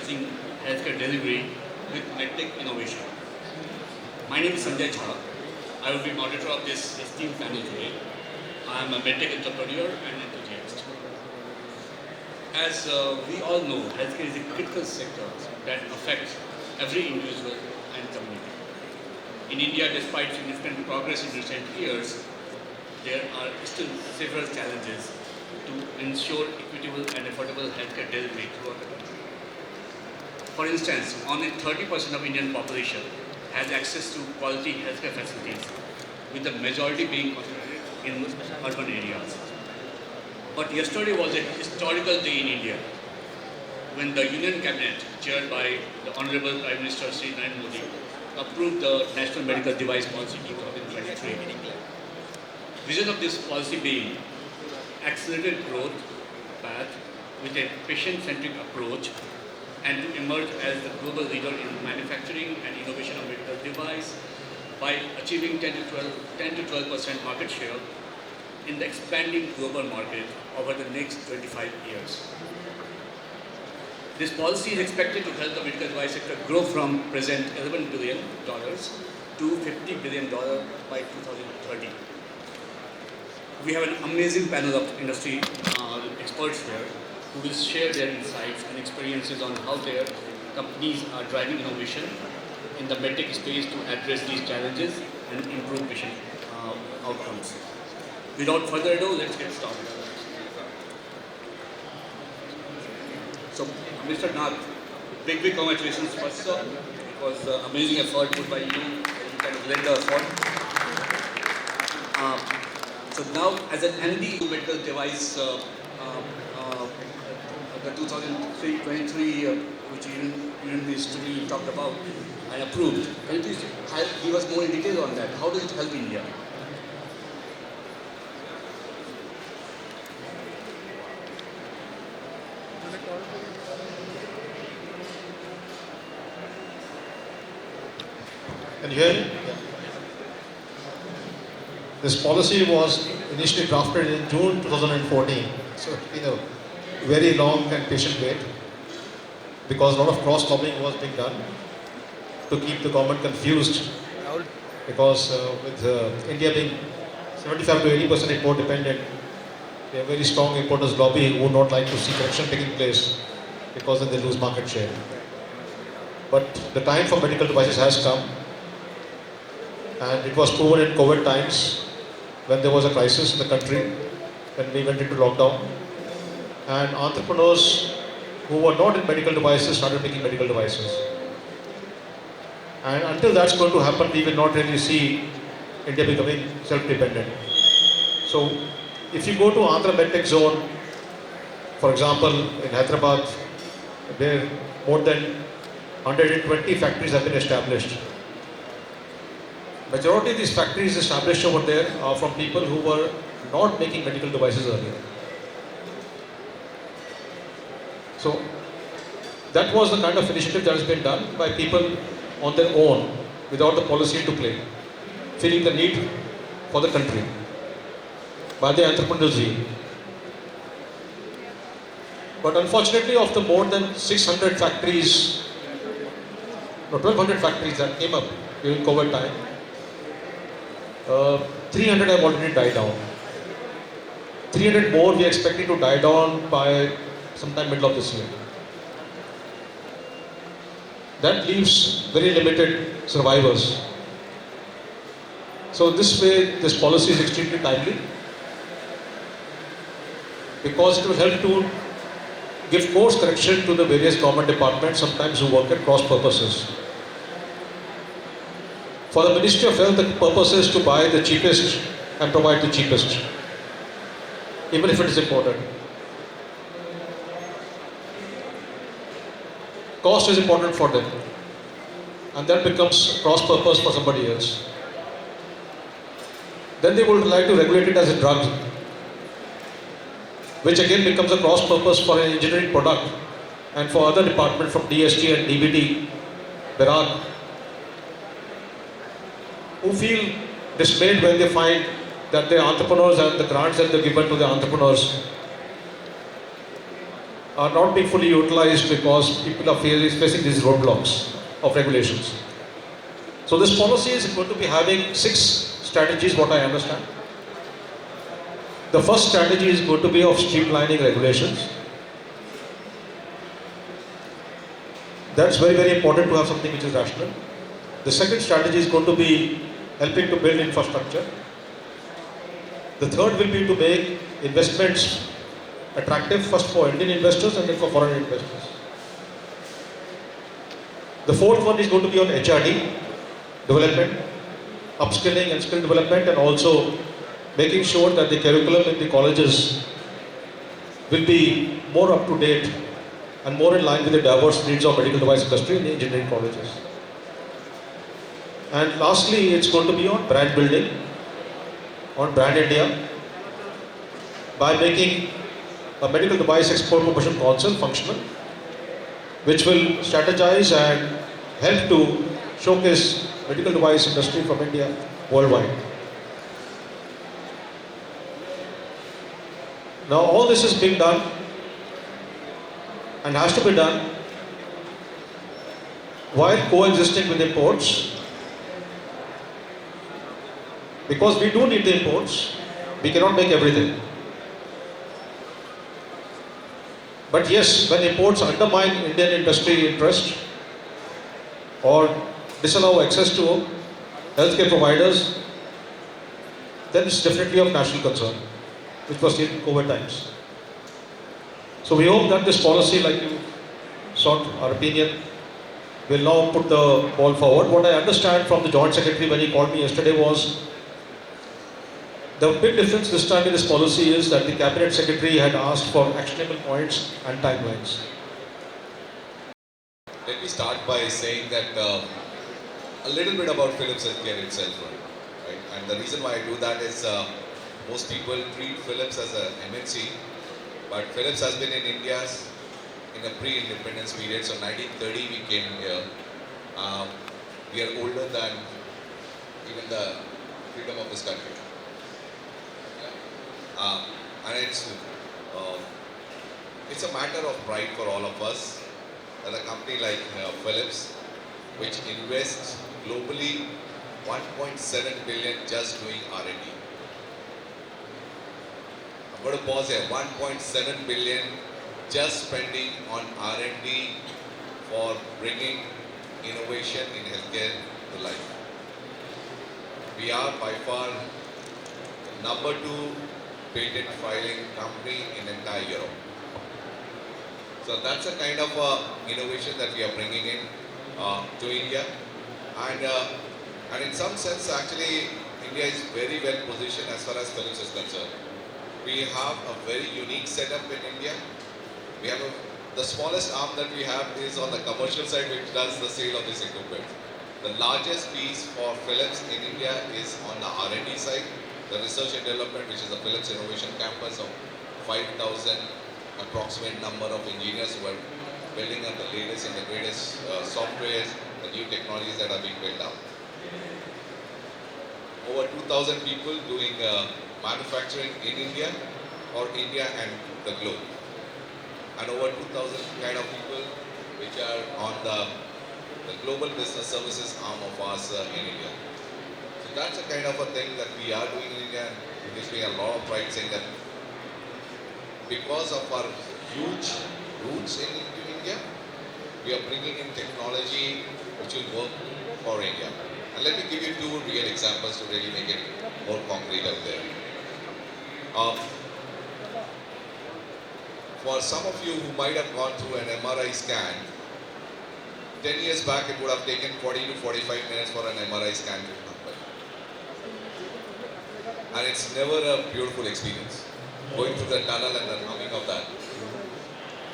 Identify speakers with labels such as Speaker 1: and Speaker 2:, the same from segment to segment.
Speaker 1: enhancing healthcare delivery with medtech innovation. My name is Sanjay. I will be moderator of this esteemed panel today. I am a medtech entrepreneur and enthusiast. As we all know, healthcare is a critical sector that affects every individual and community. In India, despite significant progress in recent years, there are still several challenges to ensure equitable and affordable healthcare delivery throughout the country. For instance, only 30% of Indian population has access to quality healthcare facilities, with the majority being concentrated in urban areas. But yesterday was a historical day in India when the Union Cabinet, chaired by the Honorable Prime Minister Sri Narendra Modi, approved the National Medical Device Policy 2023. Vision of this policy being accelerated growth path with a patient-centric approach and to emerge as the global leader in manufacturing and innovation of medical device by achieving 10 to 12% market share in the expanding global market over the next 25 years. This policy is expected to help the medical device sector grow from present $11 billion to $50 billion by 2030. We have an amazing panel of industry experts here who will share their insights and experiences on how their companies are driving innovation in the medtech space to address these challenges and improve patient outcomes. Without further ado, let's get started. So, Mr. Nath, big congratulations first, sir. It was amazing effort put by you. You kind of led the effort. So now, as an MD medical device, the 2023, which even recently talked about and approved, can you please give us more details on that? How does it help India?
Speaker 2: Can you hear me? Yeah. This policy was initially drafted in June 2014. So it's been a very long and patient wait because a lot of cross-lobbying was being done to keep the government confused because with India being 75 to 80% import dependent, they have very strong importers lobby who would not like to see correction taking place because then they lose market share. But the time for medical devices has come, and it was proven in COVID times when there was a crisis in the country, when we went into lockdown, and entrepreneurs who were not in medical devices started making medical devices. And until that's going to happen, we will not really see India becoming self-dependent. So, if you go to Andhra MedTech zone, for example, in Hyderabad, where more than 120 factories have been established. Majority of these factories established over there are from people who were not making medical devices earlier. So that was the kind of initiative that has been done by people on their own without the policy to play, feeling the need for the country by the entrepreneur's zeal. But unfortunately, of the more than 600 factories, 1200 factories that came up during COVID time, 300 have already died down. 300 more we are expecting to die down by sometime middle of this year. That leaves very limited survivors. So this way, this policy is extremely timely because it will help to give course correction to the various government departments, sometimes who work at cross purposes. For the Ministry of Health, the purpose is to buy the cheapest and provide the cheapest, even if it is imported. Cost is important for them, and that becomes cross-purpose for somebody else. Then they would like to regulate it as a drug, which again becomes a cross-purpose for an engineering product, and for other departments from DST and DBT, BERAG, who feel dismayed when they find that the entrepreneurs and the grants that they're given to the entrepreneurs are not being fully utilized because people are facing these roadblocks of regulations. So this policy is going to be having 6 strategies, what I understand. The first strategy is going to be of streamlining regulations. That's very, very important to have something which is rational. The second strategy is going to be helping to build infrastructure. The third will be to make investments attractive, first for Indian investors and then for foreign investors. The fourth one is going to be on HRD development, upskilling and skill development, and also making sure that the curriculum in the colleges will be more up to date and more in line with the diverse needs of medical device industry in the engineering colleges. And lastly, it's going to be on brand building, on Brand India, by making a medical device export promotion council functional, which will strategize and help to showcase medical device industry from India worldwide. Now all this is being done and has to be done while coexisting with imports, because we do need the imports. We cannot make everything. But yes, when imports undermine Indian industry interest or disallow access to healthcare providers, then it's definitely of national concern, which was seen in COVID times. So we hope that this policy, like you sought our opinion, will now put the ball forward. What I understand from the Joint Secretary when he called me yesterday was, the big difference this time in this policy is that the Cabinet Secretary had asked for actionable points and timelines.
Speaker 3: Let me start by saying that a little bit about Philips Healthcare itself, right? And the reason why I do that is most people treat Philips as a MNC, but Philips has been in India in a pre-independence period. So 1930 we came here. We are older than even the freedom of this country. And it's a matter of pride for all of us that a company like Philips, which invests globally 1.7 billion just doing R&D. I'm going to pause here. 1.7 billion just spending on R&D for bringing innovation in healthcare to life. We are by far number 2 patent filing company in entire Europe. So that's a kind of innovation that we are bringing in to India, and in some sense actually India is very well positioned as far as Philips is concerned. We have a very unique setup in India. We have the smallest arm that we have is on the commercial side, which does the sale of this equipment. The largest piece for Philips in India is on the R&D side. The research and development, which is the Philips Innovation Campus of 5,000 approximate number of engineers who are building up the latest and the greatest softwares, the new technologies that are being built out. Over 2,000 people doing manufacturing in India or India and the globe. And over 2,000 kind of people which are on the global business services arm of ours in India. That's a kind of a thing that we are doing in India, and it gives me a lot of pride saying that because of our huge roots in India, we are bringing in technology which will work for India. And let me give you 2 real examples to really make it more concrete out there. For some of you who might have gone through an MRI scan, 10 years back it would have taken 40 to 45 minutes for an MRI scan to happen. And it's never a beautiful experience, going through the tunnel and the humming of that.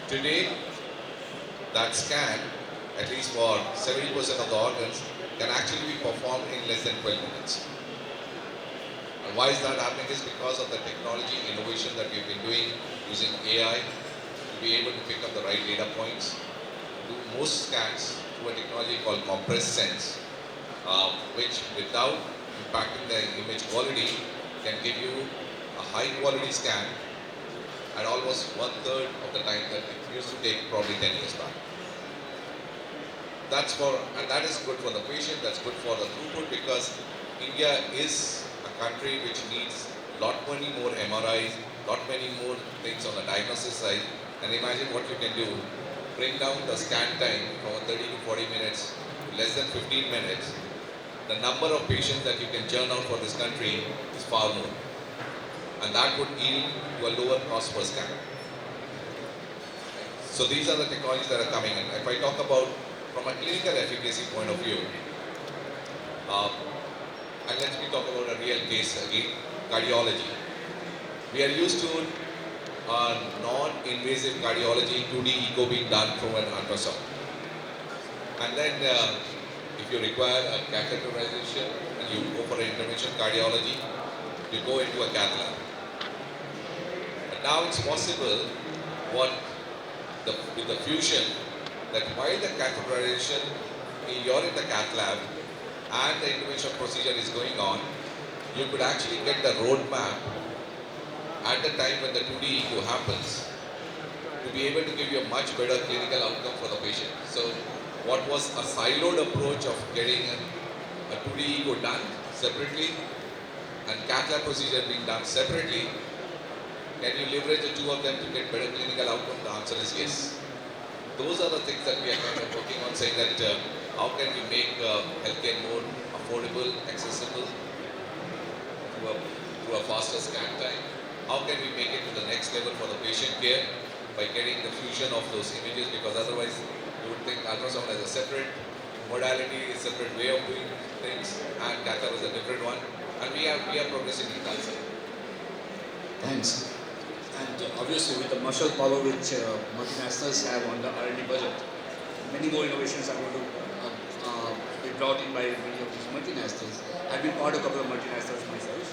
Speaker 3: Today, that scan, at least for 70% of the organs, can actually be performed in less than 12 minutes. And why is that happening is because of the technology innovation that we've been doing using AI to be able to pick up the right data points, do most scans through a technology called compressed sense, which without impacting the image quality can give you a high quality scan at almost 1/3 of the time that it used to take probably 10 years back. And that is good for the patient, that's good for the throughput, because India is a country which needs lot many more MRIs, lot many more things on the diagnosis side. And imagine what you can do, bring down the scan time from 30 to 40 minutes to less than 15 minutes. The number of patients that you can churn out for this country is far more. And that would yield to a lower cost per scan. So these are the technologies that are coming in. If I talk about from a clinical efficacy point of view, and let me talk about a real case again, cardiology. We are used to non-invasive cardiology, 2D echo being done through an ultrasound. And then if you require a catheterization and you go for an intervention cardiology, you go into a cath lab. But now it's possible with the fusion, that while the catheterization, you're in the cath lab and the intervention procedure is going on, you could actually get the roadmap at the time when the 2D echo happens to be able to give you a much better clinical outcome for the patient. So what was a siloed approach of getting a 2D echo done separately and cath lab procedure being done separately, can you leverage the two of them to get better clinical outcome? The answer is yes. Those are the things that we are kind of working on, saying that how can we make healthcare more affordable, accessible, through a faster scan time? How can we make it to the next level for the patient care by getting the fusion of those images? Because otherwise you would think ultrasound as a separate modality, a separate way of doing things, and cath lab is a different one. And we are progressing in that side.
Speaker 1: Thanks. And obviously with the muscle power which multinationals have on the R&D budget, many more innovations are going to be brought in by many of these multinationals. I've been part of a couple of multinationals myself.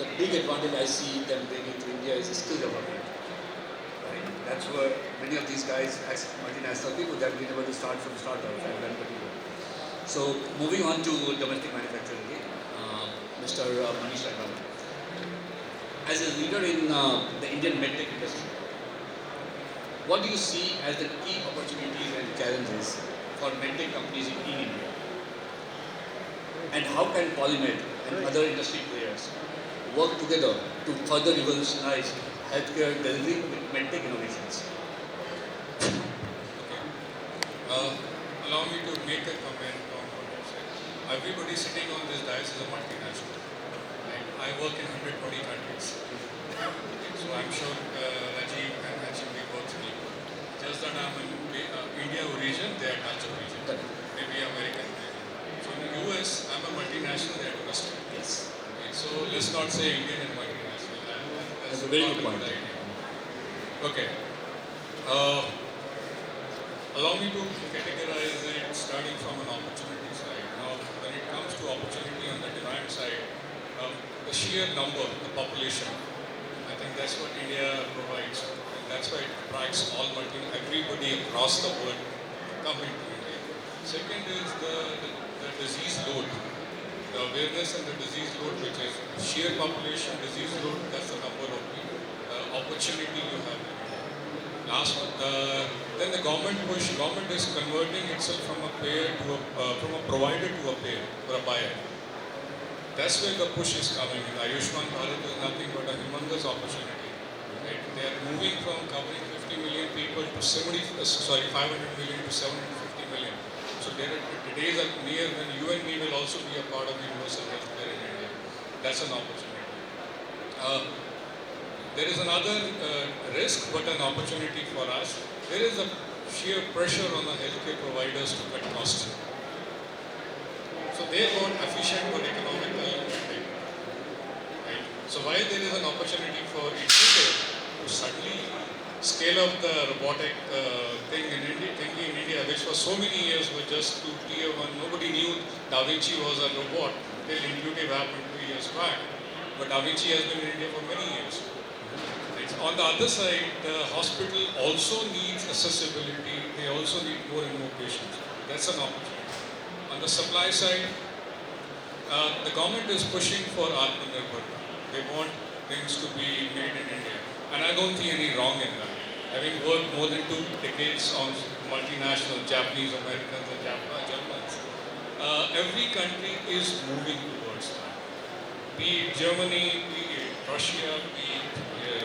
Speaker 1: The big advantage I see them bringing to India is skill development. Right? That's where many of these guys, as multinational people, they've been able to start from startups and run pretty well. So moving on to domestic manufacturing again, Mr. Manish. As a leader in the Indian medtech industry, what do you see as the key opportunities and challenges for medtech companies in India? And how can Polymed and other industry players work together to further revolutionize healthcare delivery with medtech innovations?
Speaker 4: Okay. Allow me to make a comment on what you said. Everybody sitting on this dais is a multinational. I work in 120 countries. So I'm sure Rajiv and Sanjay work with me. Just that I'm in India origin, they are Dutch origin. Maybe American origin. So in the US, I'm a multinational, they are domestic.
Speaker 1: Yes.
Speaker 4: Okay, so let's not say Indian and multinational.
Speaker 1: That's a very good point.
Speaker 4: Okay. Allow me to categorize it starting from an opportunity side. Now, when it comes to opportunity on the demand side, the sheer number, the population, I think that's what India provides. And that's why it attracts everybody across the world coming to India. Second is the disease load. The awareness and the disease load, which is sheer population, disease load, that's the number of people, opportunity you have. Last one, then the government push. Government is converting itself from a payer to from a provider to a payer or a buyer. That's where the push is coming in. Ayushman Bharat is nothing but a humongous opportunity. Right? They are moving from covering 50 million people to 500 million to 750 million. So the days are near when you and me will also be a part of the universal healthcare in India. That's an opportunity. There is another risk, but an opportunity for us. There is a sheer pressure on the healthcare providers to cut costs. So they want efficient but economical medtech. Right? So while there is an opportunity for India to suddenly scale up the robotic thing in India, which for so many years was just to tier one. Nobody knew Da Vinci was a robot till Intuitive happened 2 years back. But Da Vinci has been in India for many years. Right? On the other side, the hospital also needs accessibility. They also need more and more patients. That's an opportunity. On the supply side, the government is pushing for Atmanirbhar. They want things to be made in India. And I don't see any wrong in that. Having worked more than 2 decades on multinational Japanese, Americans, and Germans, every country is moving towards that. Be it Germany, be it Russia, be it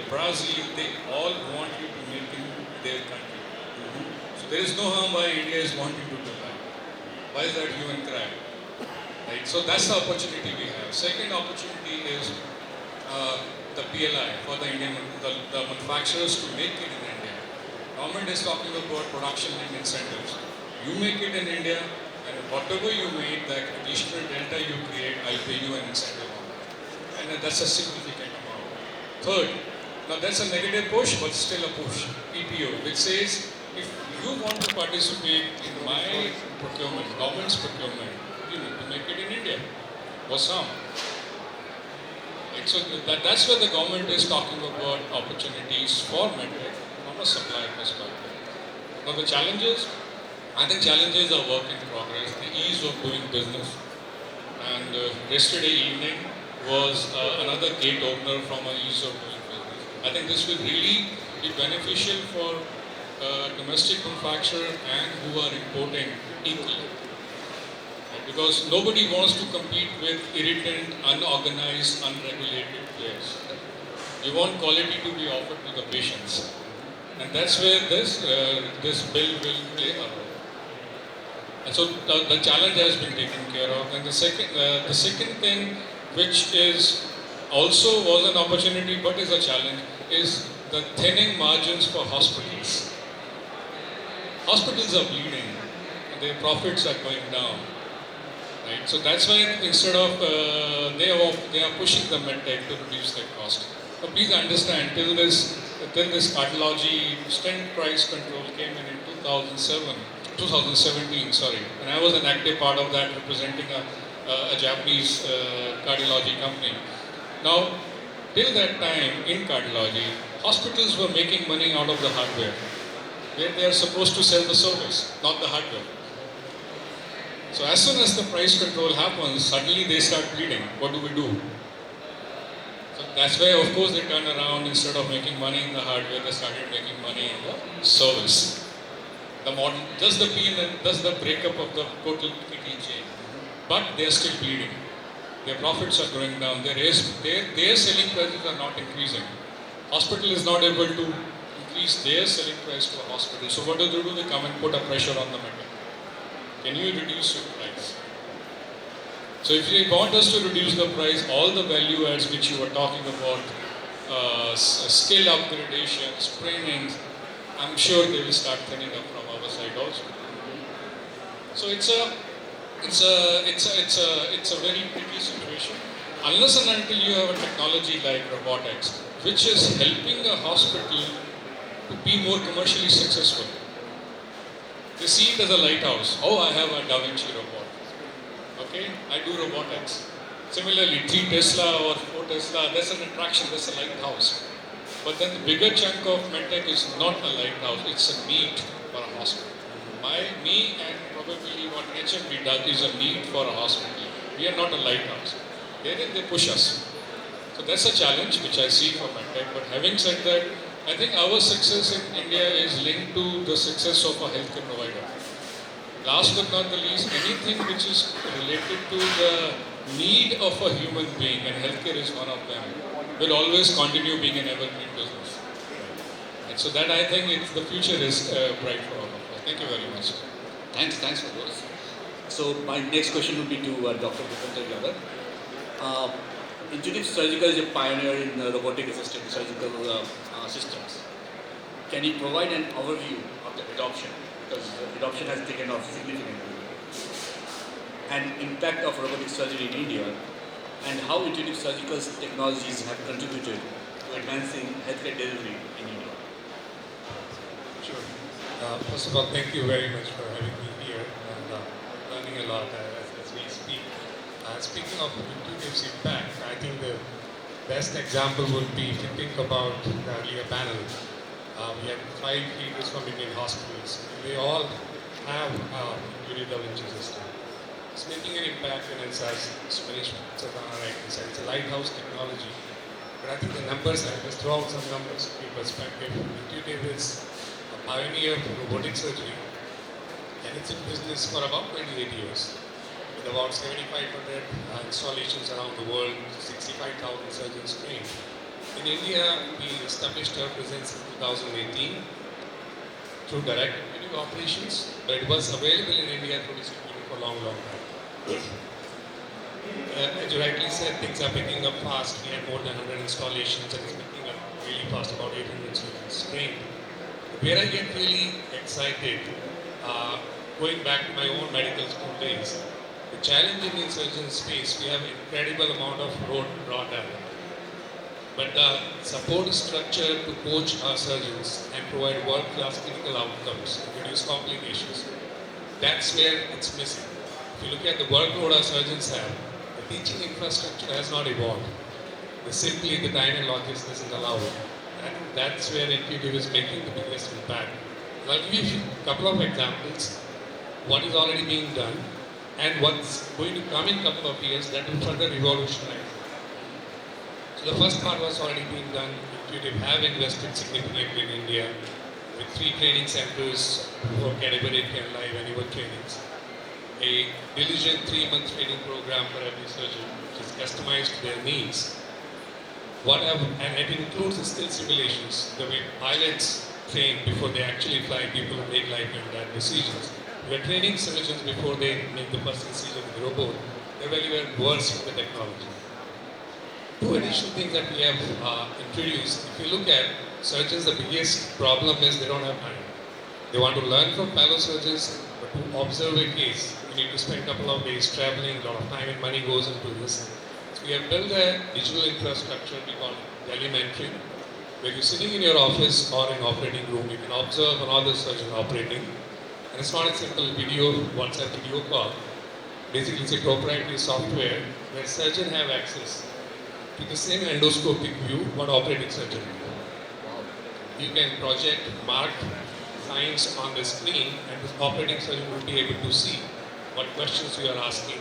Speaker 4: Brazil, they all want you to make in their country. So there is no harm why India is wanting to do that. Why is that hue and cry? Right? So that's the opportunity we have. Second opportunity is the PLI for the manufacturers to make it in India. Government is talking about production and incentives. You make it in India, and whatever you made, the additional delta you create, I'll pay you an incentive on that. And that's a significant amount. Third, now that's a negative push, but still a push. PPO, which says if you want to participate in my procurement, government's procurement, you need to make it in India. What's wrong? Right, so that's where the government is talking about opportunities for medtech from a supply perspective. Now the challenges, I think challenges are work in progress, the ease of doing business. And yesterday evening was another gate opener from an ease of doing business. I think this will really be beneficial for domestic manufacturer and who are importing equally. Because nobody wants to compete with irritant, unorganized, unregulated players. You want quality to be offered to the patients. And that's where this bill will play a role. And so the challenge has been taken care of. And the second thing, which is also was an opportunity but is a challenge, is the thinning margins for hospitals. Hospitals are bleeding, and their profits are going down. Right? So that's why instead of they are pushing the medtech to reduce their cost. But please understand, till this cardiology stent price control came in 2017, and I was an active part of that, representing a Japanese cardiology company. Now, till that time in cardiology, hospitals were making money out of the hardware, where they are supposed to sell the service, not the hardware. So as soon as the price control happens, suddenly they start bleeding. What do we do? So that's why, of course, they turn around. Instead of making money in the hardware, they started making money in the service. The model, just the breakup of the total PT chain. But they are still bleeding. Their profits are going down. Their selling prices are not increasing. Hospital is not able to increase their selling price to a hospital. So what do? They come and put a pressure on the metal. Can you reduce your price? So if you want us to reduce the price, all the value adds which you were talking about, skill upgradations, trainings, I'm sure they will start thinning up from our side also. So it's a very tricky situation. Unless and until you have a technology like robotics, which is helping a hospital to be more commercially successful. They see it as a lighthouse. Oh, I have a Da Vinci robot. Okay, I do robotics. Similarly, 3 Tesla or 4 Tesla, that's an attraction, that's a lighthouse. But then the bigger chunk of medtech is not a lighthouse, it's a need for a hospital. Me and probably what HMB does is a need for a hospital. We are not a lighthouse. They push us. So that's a challenge which I see for medtech. But having said that, I think our success in India is linked to the success of a healthcare provider. Last but not the least, anything which is related to the need of a human being, and healthcare is one of them, will always continue being an evergreen business. And so that I think the future is bright for all of us. Thank you very much.
Speaker 1: Thanks for those. So my next question would be to Dr. Bhupendra Yadav. Chhitiz Surgical is a pioneer in robotic assisted surgical systems. Can you provide an overview of the adoption? Because adoption has taken off significantly. And impact of robotic surgery in India, and how Chhitiz Surgical technologies have contributed to advancing healthcare delivery in India.
Speaker 5: Sure. First of all, thank you very much for having me here and learning a lot as we speak. Speaking of Chhitiz impact, I think the best example would be if you think about the earlier panel. We have 5 leaders from Indian hospitals. They all have 𝗜𝗚𝗏 system. It's making an impact, and it's as Manish Sardana rightly said, it's a lighthouse technology. But I think the numbers, I just throw out some numbers to give perspective. 𝗜𝗡𝗢𝗡 is a pioneer of robotic surgery, and it's in business for about 28 years, with about 7,500 installations around the world, 65,000 surgeons trained. In India, we established our presence in 2018 through direct video operations, but it was available in India through distribution for a long time. As you rightly said, things are picking up fast. We had more than 100 installations and it's picking up really fast, about 800 surgeons trained. Where I get really excited, going back to my own medical school days, the challenge in the surgeon space, we have incredible amount of raw talent. But the support structure to coach our surgeons and provide world-class clinical outcomes and reduce complications, that's where it's missing. If you look at the workload our surgeons have, the teaching infrastructure has not evolved. Simply the time and logistics doesn't allow it. And that's where 𝗜𝗡𝗢𝗢 is making the biggest impact. I'll give you a couple of examples, what is already being done and what's going to come in a couple of years that will further revolutionize. So the first part was already being done. 𝗜𝗡𝗢𝗢 have invested significantly in India with 3 training centers for cadaveric and live animal trainings. A diligent 3-month training program for every surgeon, which is customized to their needs. And it includes the skill simulations, the way pilots train before they actually fly people and make life and death decisions. We are training surgeons before they make the first decision with the robot. They're very well versed with the technology. 2 additional things that we have introduced. If you look at surgeons, the biggest problem is they don't have time. They want to learn from fellow surgeons, but to observe a case, you need to spend a couple of days traveling, a lot of time and money goes into this. So we have built a digital infrastructure we call telemetry, where you're sitting in your office or in operating room, you can observe another surgeon operating. And it's not a simple video, WhatsApp video call. Basically, it's a proprietary software where surgeon have access to the same endoscopic view what operating surgeon do. You can project, mark signs on the screen and the operating surgeon will be able to see what questions you are asking,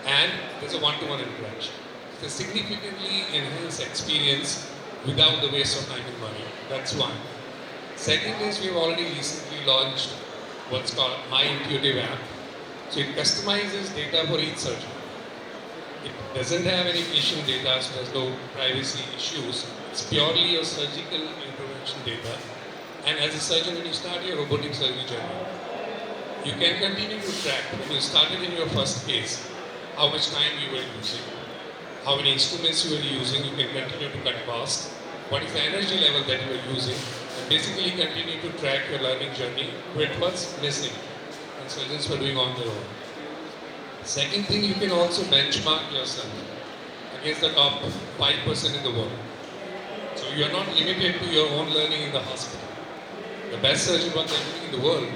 Speaker 5: and there's a one-to-one interaction. It's a significantly enhanced experience without the waste of time and money. That's one. Second is we've already recently launched what's called My Intuitive app. So it customizes data for each surgeon. It doesn't have any patient data, so there's no privacy issues. It's purely your surgical intervention data. And as a surgeon, when you start your robotic surgery journey, you can continue to track when you started in your first case, how much time you were using, how many instruments you were using, you can continue to cut costs, what is the energy level that you were using, and basically continue to track your learning journey where it was missing and surgeons were doing on their own. Second thing, you can also benchmark yourself against the top 5% in the world. So you are not limited to your own learning in the hospital. The best surgeon what they're doing in the world,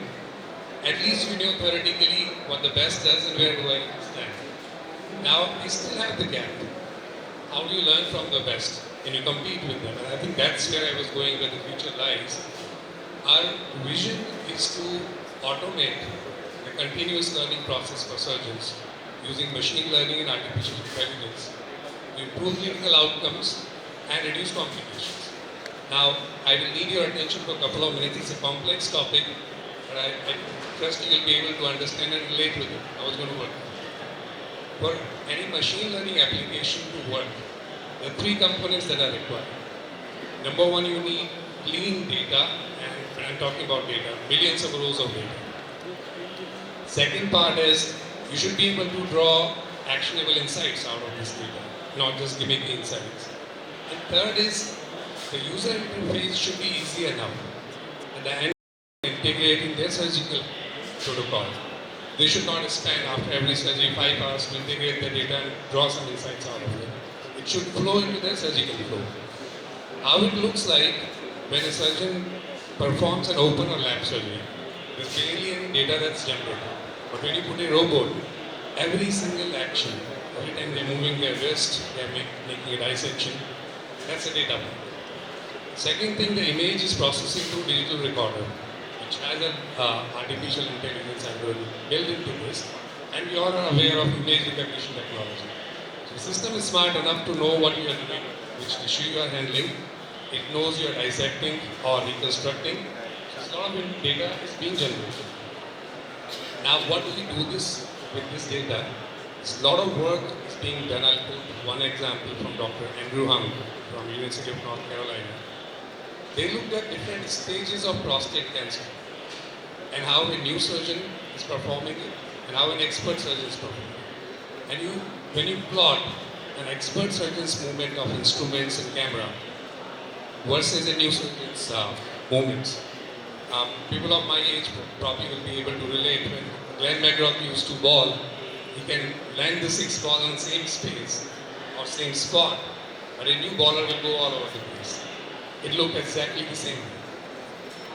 Speaker 5: at least you know theoretically what the best does and where do I stand. Now we still have the gap. How do you learn from the best? Can you compete with them? And I think that's where I was going, where the future lies. Our vision is to automate the continuous learning process for surgeons using machine learning and artificial intelligence to improve clinical outcomes and reduce complications. Now, I will need your attention for a couple of minutes. It's a complex topic, but I trust you will be able to understand and relate with it. How it's going to work. For any machine learning application to work, there are 3 components that are required. Number 1, you need clean data, and when I'm talking about data, millions of rows of data. Second part is, you should be able to draw actionable insights out of this data, not just giving insights. And third is, the user interface should be easy enough. At the end, integrating their surgical protocol. They should not spend after every surgery 5 hours to integrate the data and draw some insights out of it. It should flow into their surgical flow. How it looks like when a surgeon performs an open or lap surgery, there's barely any data that's generated. But when you put a robot, every single action, every time they're moving their wrist, they're making a dissection, that's a data point. Second thing, the image is processing through digital recorder, which has an artificial intelligence algorithm built into this, and we all are aware of image recognition technology. So the system is smart enough to know what you are doing which tissue you are handling. It knows you are dissecting or reconstructing. So a lot of data is being generated. Now, what do we do this with this data? A lot of work is being done. I'll quote one example from Dr. Andrew Hung from University of North Carolina. They looked at different stages of prostate cancer and how a new surgeon is performing it and how an expert surgeon is performing it. And when you plot an expert surgeon's movement of instruments and camera versus a new surgeon's movements, people of my age probably will be able to relate. When Glenn McGrath used to ball, he can land the 6 ball on the same space or same spot, but a new baller will go all over the place. It looked exactly the same.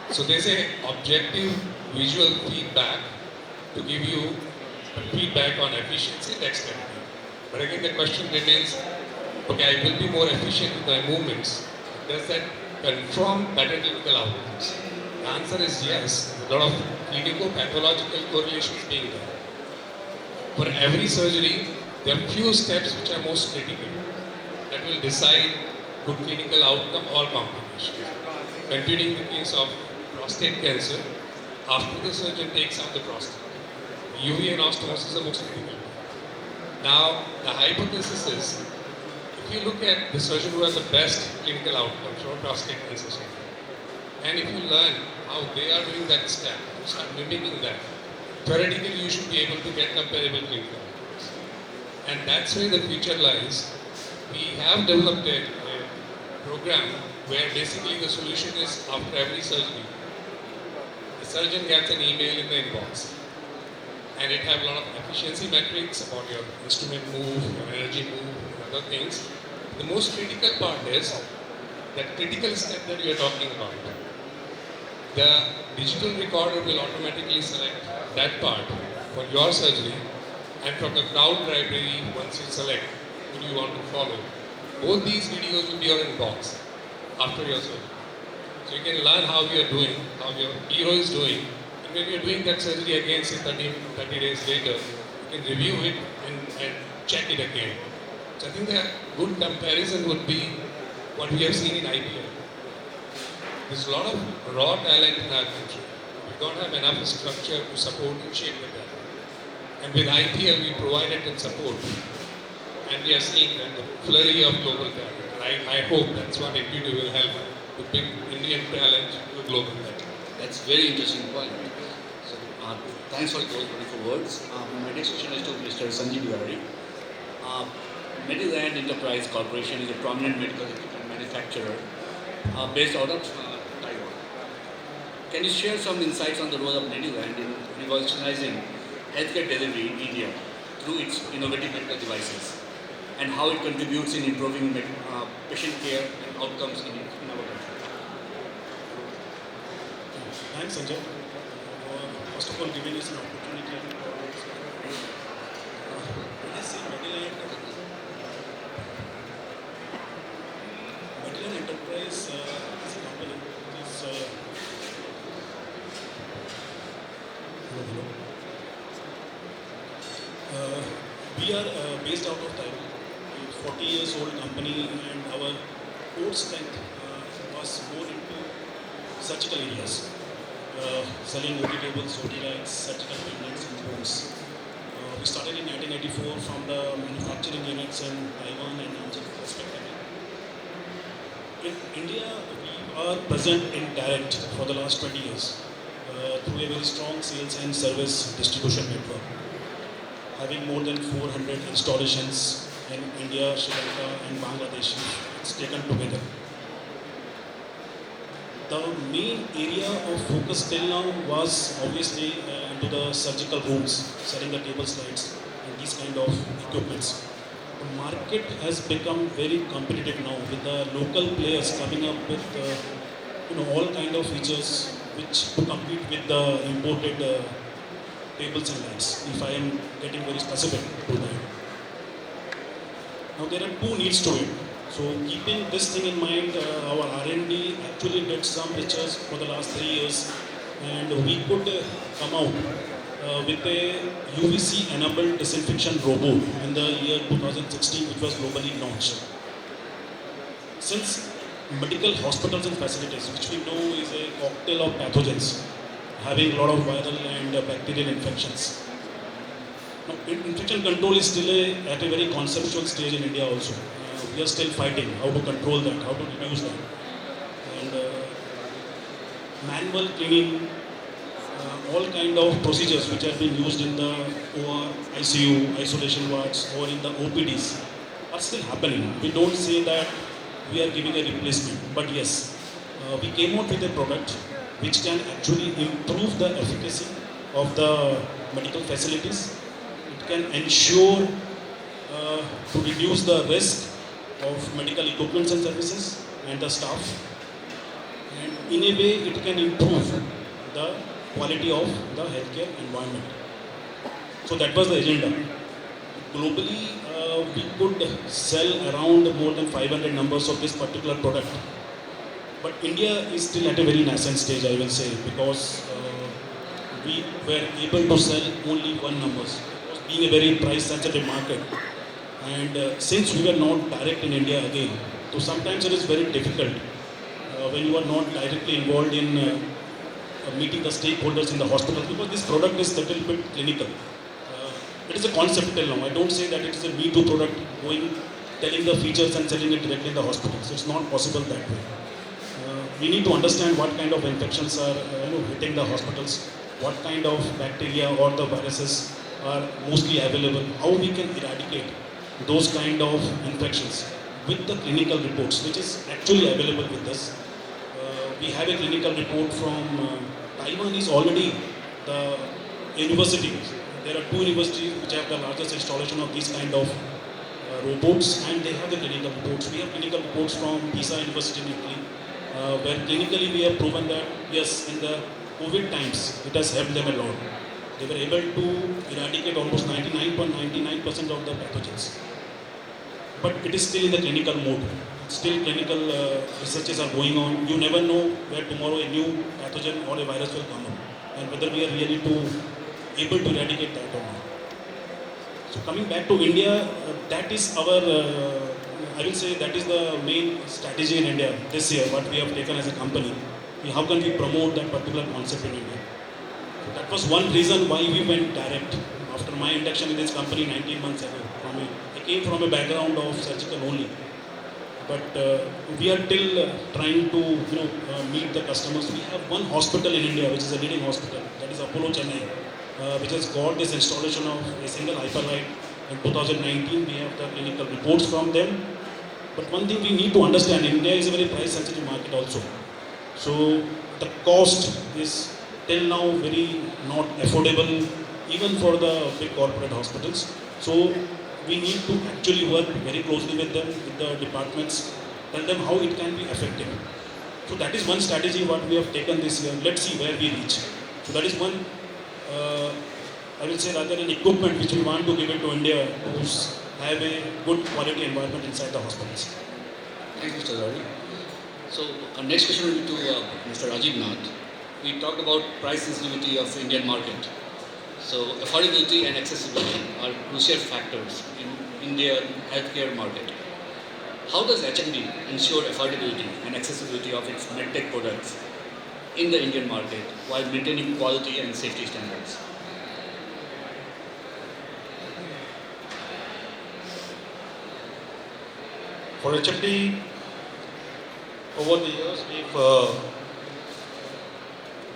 Speaker 5: So there's a objective visual feedback to give you feedback on efficiency and dexterity. But again, the question remains, okay, I will be more efficient with my movements. Does that confirm better clinical outcomes? The answer is yes. There's a lot of clinical pathological correlations being done. For every surgery, there are few steps which are most critical that will decide good clinical outcome or complications. Continuing the case of prostate cancer, after the surgeon takes out the prostate, UV anastomosis is the most critical. Now, the hypothesis is, if you look at the surgeon who has the best clinical outcomes for prostate cancer surgery, and if you learn how they are doing that step, you start mimicking that, theoretically you should be able to get comparable clinical outcomes. And that's where the future lies. We have developed a program where basically the solution is after every surgery, the surgeon gets an email in the inbox. And it have a lot of efficiency metrics about your instrument move, your energy move, and other things. The most critical part is that critical step that you are talking about. The digital recorder will automatically select that part for your surgery, and from the cloud library, once you select who you want to follow, both these videos will be your inbox after your surgery. So you can learn how you are doing, how your hero is doing. When you're doing that surgery again, say 30 days later, you can review it and check it again. So I think the good comparison would be what we have seen in IPL. There's a lot of raw talent in our country. We don't have enough structure to support and shape the talent. And with IPL, we provided that support. And we are seeing that the flurry of global talent. I hope that's what IPL will help to bring Indian talent to global talent.
Speaker 1: That's very interesting point. So, thanks for those wonderful words. My next question is to Mr. Sanjeeb. Mediland Enterprise Corporation is a prominent medical equipment manufacturer based out of Taiwan. Can you share some insights on the role of Mediland in revolutionizing healthcare delivery in India through its innovative medical devices, and how it contributes in improving patient care and outcomes in our country?
Speaker 6: Thanks, Sanjay, for first of all giving us an opportunity. When I say Mediland Enterprise is a company which is we are based out of Taiwan. A 40 years old company, and our core strength was more into surgical areas. Selling OT tables, OT racks, surgical treatments and rooms. We started in 1984 from the manufacturing units in Taiwan and Nanjing respectively. In India, we are present in direct for the last 20 years through a very strong sales and service distribution network, having more than 400 installations in India, Sri Lanka and Bangladesh. It's taken together. The main area of focus till now was obviously into the surgical rooms, selling the table slides and these kind of equipments. The market has become very competitive now with the local players coming up with all kind of features which to compete with the imported tables and lights, if I am getting very specific to that. Now there are two needs to it. So keeping this thing in mind, our R&D actually did some research for the last 3 years, and we could come out with a UVC enabled disinfection robot in the year 2016, which was globally launched. since medical hospitals and facilities, which we know is a cocktail of pathogens, having a lot of viral and bacterial infections. Now, infection control is still at a very conceptual stage in India also. We are still fighting how to control that, how to reduce that. And manual cleaning, all kind of procedures which have been used in the OR, ICU, isolation wards or in the OPDs are still happening. We don't say that we are giving a replacement, but yes, we came out with a product which can actually improve the efficacy of the medical facilities. It can ensure to reduce the risk of medical equipments and services and the staff, and in a way it can improve the quality of the healthcare environment. So that was the agenda. Globally, we could sell around more than 500 numbers of this particular product. But India is still at a very nascent stage, I will say, because we were able to sell only one numbers, being a very price sensitive market. And since we were not direct in India again, so sometimes it is very difficult when you are not directly involved in meeting the stakeholders in the hospital, because this product is a little bit clinical. It is a concept till now. I don't say that it is a me-too product going, telling the features and selling it directly in the hospitals. It's not possible that way. We need to understand what kind of infections are hitting the hospitals, what kind of bacteria or the viruses are mostly available, how we can eradicate those kind of infections with the clinical reports, which is actually available with us. We have a clinical report from Taiwan is already the university. There are 2 universities which have the largest installation of these kind of robots, and they have the clinical reports. We have clinical reports from Pisa University in Italy, where clinically we have proven that yes, in the COVID times, it has helped them a lot. They were able to eradicate almost 99.99% of the pathogens. But it is still in the clinical mode. Still clinical researches are going on. You never know where tomorrow a new pathogen or a virus will come up, and whether we are really able to eradicate that or not. So coming back to India, that is our, I will say that is the main strategy in India this year, what we have taken as a company. How can we promote that particular concept in India? So that was one reason why we went direct. After my induction in this company 19 months ago, I came from a background of surgical only. But we are still trying to meet the customers. We have one hospital in India, which is a leading hospital, that is Apollo Chennai, which has got this installation of a single hyperlight. In 2019, we have the clinical reports from them. But one thing we need to understand, India is a very price sensitive market also. So the cost is till now very not affordable, even for the big corporate hospitals. So we need to actually work very closely with them, with the departments, tell them how it can be effective. So that is one strategy what we have taken this year. Let's see where we reach. So that is one, I will say rather an equipment which we want to give it to India to have a good quality environment inside the hospitals.
Speaker 1: Thank you, Mr. Rajiv. So our next question will be to Mr. Rajiv Nath. We talked about price sensitivity of the Indian market. So affordability and accessibility are crucial factors in Indian healthcare market. How does HMD ensure affordability and accessibility of its medtech products in the Indian market while maintaining quality and safety standards?
Speaker 2: For HMD, over the years, we've,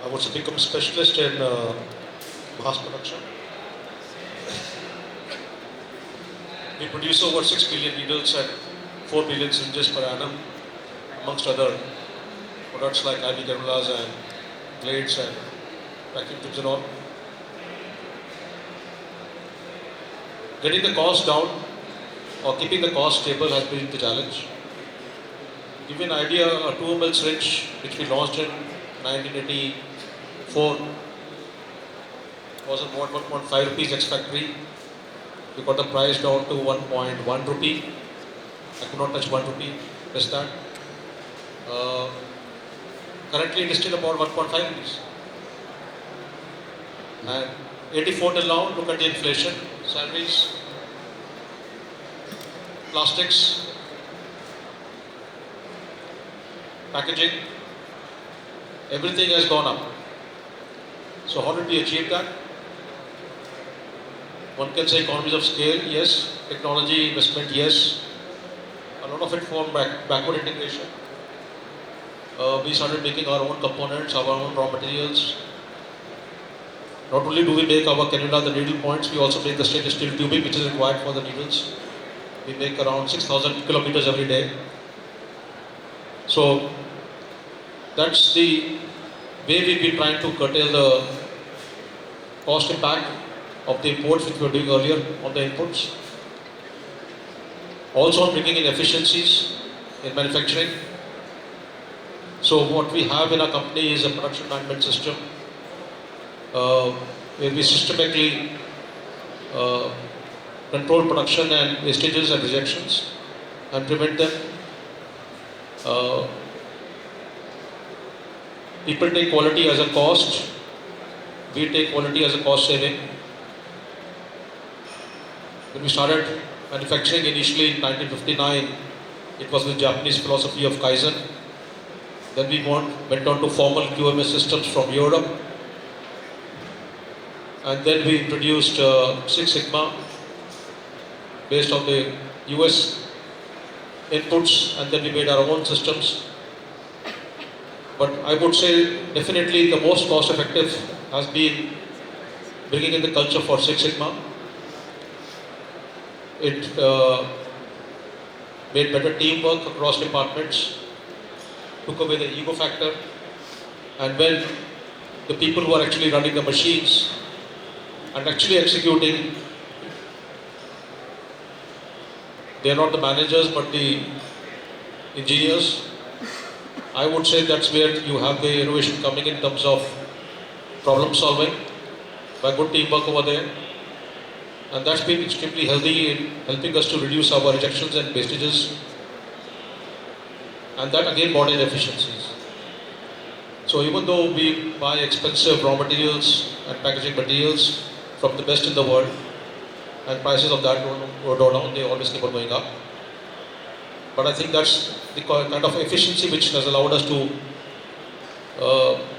Speaker 2: I would say, become specialist in mass production. We produce over 6 billion needles and 4 billion syringes per annum, amongst other products like 𝗘𝗏𝗏𝗧𝗏𝗏 and blades and vacuum tubes and all. Getting the cost down or keeping the cost stable has been the challenge. To give you an idea, a 2 ml syringe which we launched in 1984 was about 1.5 rupees ex-factory. We got the price down to 1.1 rupee. I could not touch 1 rupee, less that. Currently it is still about 1.5 rupees. And 84 till now, look at the inflation, salaries, plastics, packaging, everything has gone up. So how did we achieve that? One can say economies of scale, yes. Technology investment, yes. A lot of it from backward integration. We started making our own components, our own raw materials. Not only do we make our cannula, the needle points, we also make the stainless steel tubing which is required for the needles. We make around 6,000 kilometers every day. So that's the way we've been trying to curtail the cost impact of the imports which we were doing earlier on the inputs. Also bringing in efficiencies in manufacturing. So what we have in our company is a production management system where we systematically control production and wastages and rejections and prevent them. People take quality as a cost, we take quality as a cost saving. When we started manufacturing initially in 1959, it was with Japanese philosophy of Kaizen. Then we went on to formal QMS systems from Europe. And then we introduced Six Sigma based on the US inputs, and then we made our own systems. But I would say definitely the most cost effective has been bringing in the culture for Six Sigma. It made better teamwork across departments, took away the ego factor, and when the people who are actually running the machines and actually executing, they are not the managers but the engineers. I would say that's where you have the innovation coming in terms of problem solving by good teamwork over there. And that's been extremely healthy in helping us to reduce our rejections and wastages. And that again brought in efficiencies. So even though we buy expensive raw materials and packaging materials from the best in the world, and prices of that don't go down, they always keep on going up. But I think that's the kind of efficiency which has allowed us to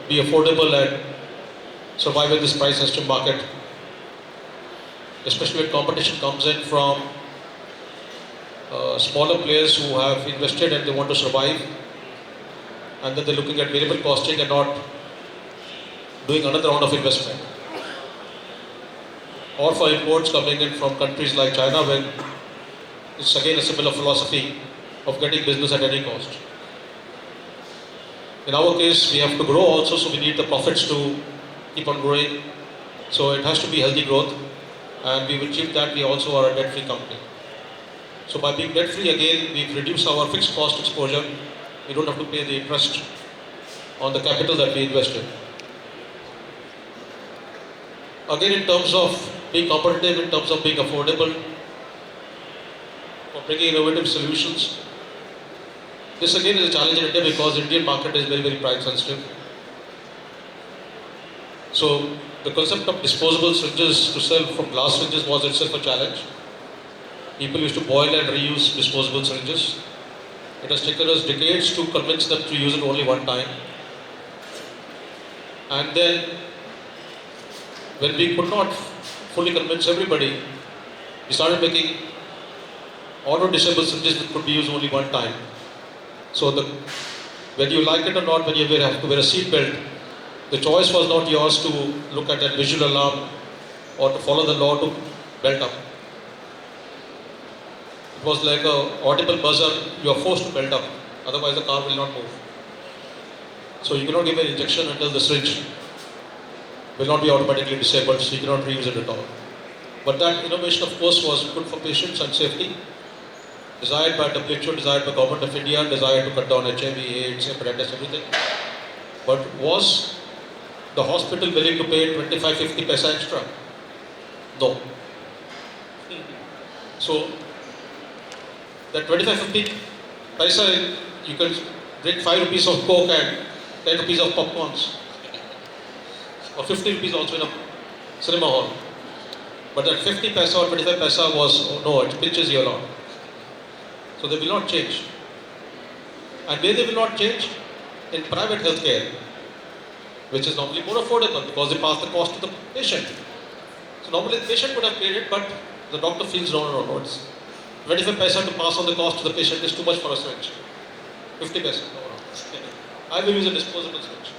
Speaker 2: be affordable and survive in this price sensitive market. Especially when competition comes in from smaller players who have invested and they want to survive, and then they're looking at variable costing and not doing another round of investment. Or for imports coming in from countries like China, when it's again a similar philosophy of getting business at any cost. In our case, we have to grow also, so we need the profits to keep on growing. So it has to be healthy growth. And we've achieved that. We also are a debt-free company. So by being debt-free, again, we've reduced our fixed cost exposure. We don't have to pay the interest on the capital that we invested. Again, in terms of being competitive, in terms of being affordable, for bringing innovative solutions, this again is a challenge in India because the Indian market is very, very price sensitive. So the concept of disposable syringes to sell from glass syringes was itself a challenge. People used to boil and reuse disposable syringes. It has taken us decades to convince them to use it only one time. And then, when we could not fully convince everybody, we started making auto-disable syringes that could be used only one time. So whether you like it or not, when you have to wear a seat belt, the choice was not yours to look at that visual alarm or to follow the law to belt up. It was like an audible buzzer, you are forced to belt up, otherwise the car will not move. So you cannot give an injection until the syringe will not be automatically disabled, so you cannot reuse it at all. But that innovation, of course, was good for patients and safety, desired by WHO, desired by Government of India, desired to cut down HIV, AIDS, hepatitis, everything. But was the hospital willing to pay 25-50 paisa extra? No. So that 25-50 paisa, you can drink 5 rupees of Coke and 10 rupees of popcorns, or 50 rupees also in a cinema hall. But that 50 paisa or 25 paisa was, oh no, it pinches you a lot. So they will not change. And where they will not change, in private healthcare, which is normally more affordable because they pass the cost to the patient. So normally the patient would have paid it, but the doctor feels no, it's 25 paisa to pass on the cost to the patient is too much for a syringe. 50 paisa, no. I will use a disposable syringe.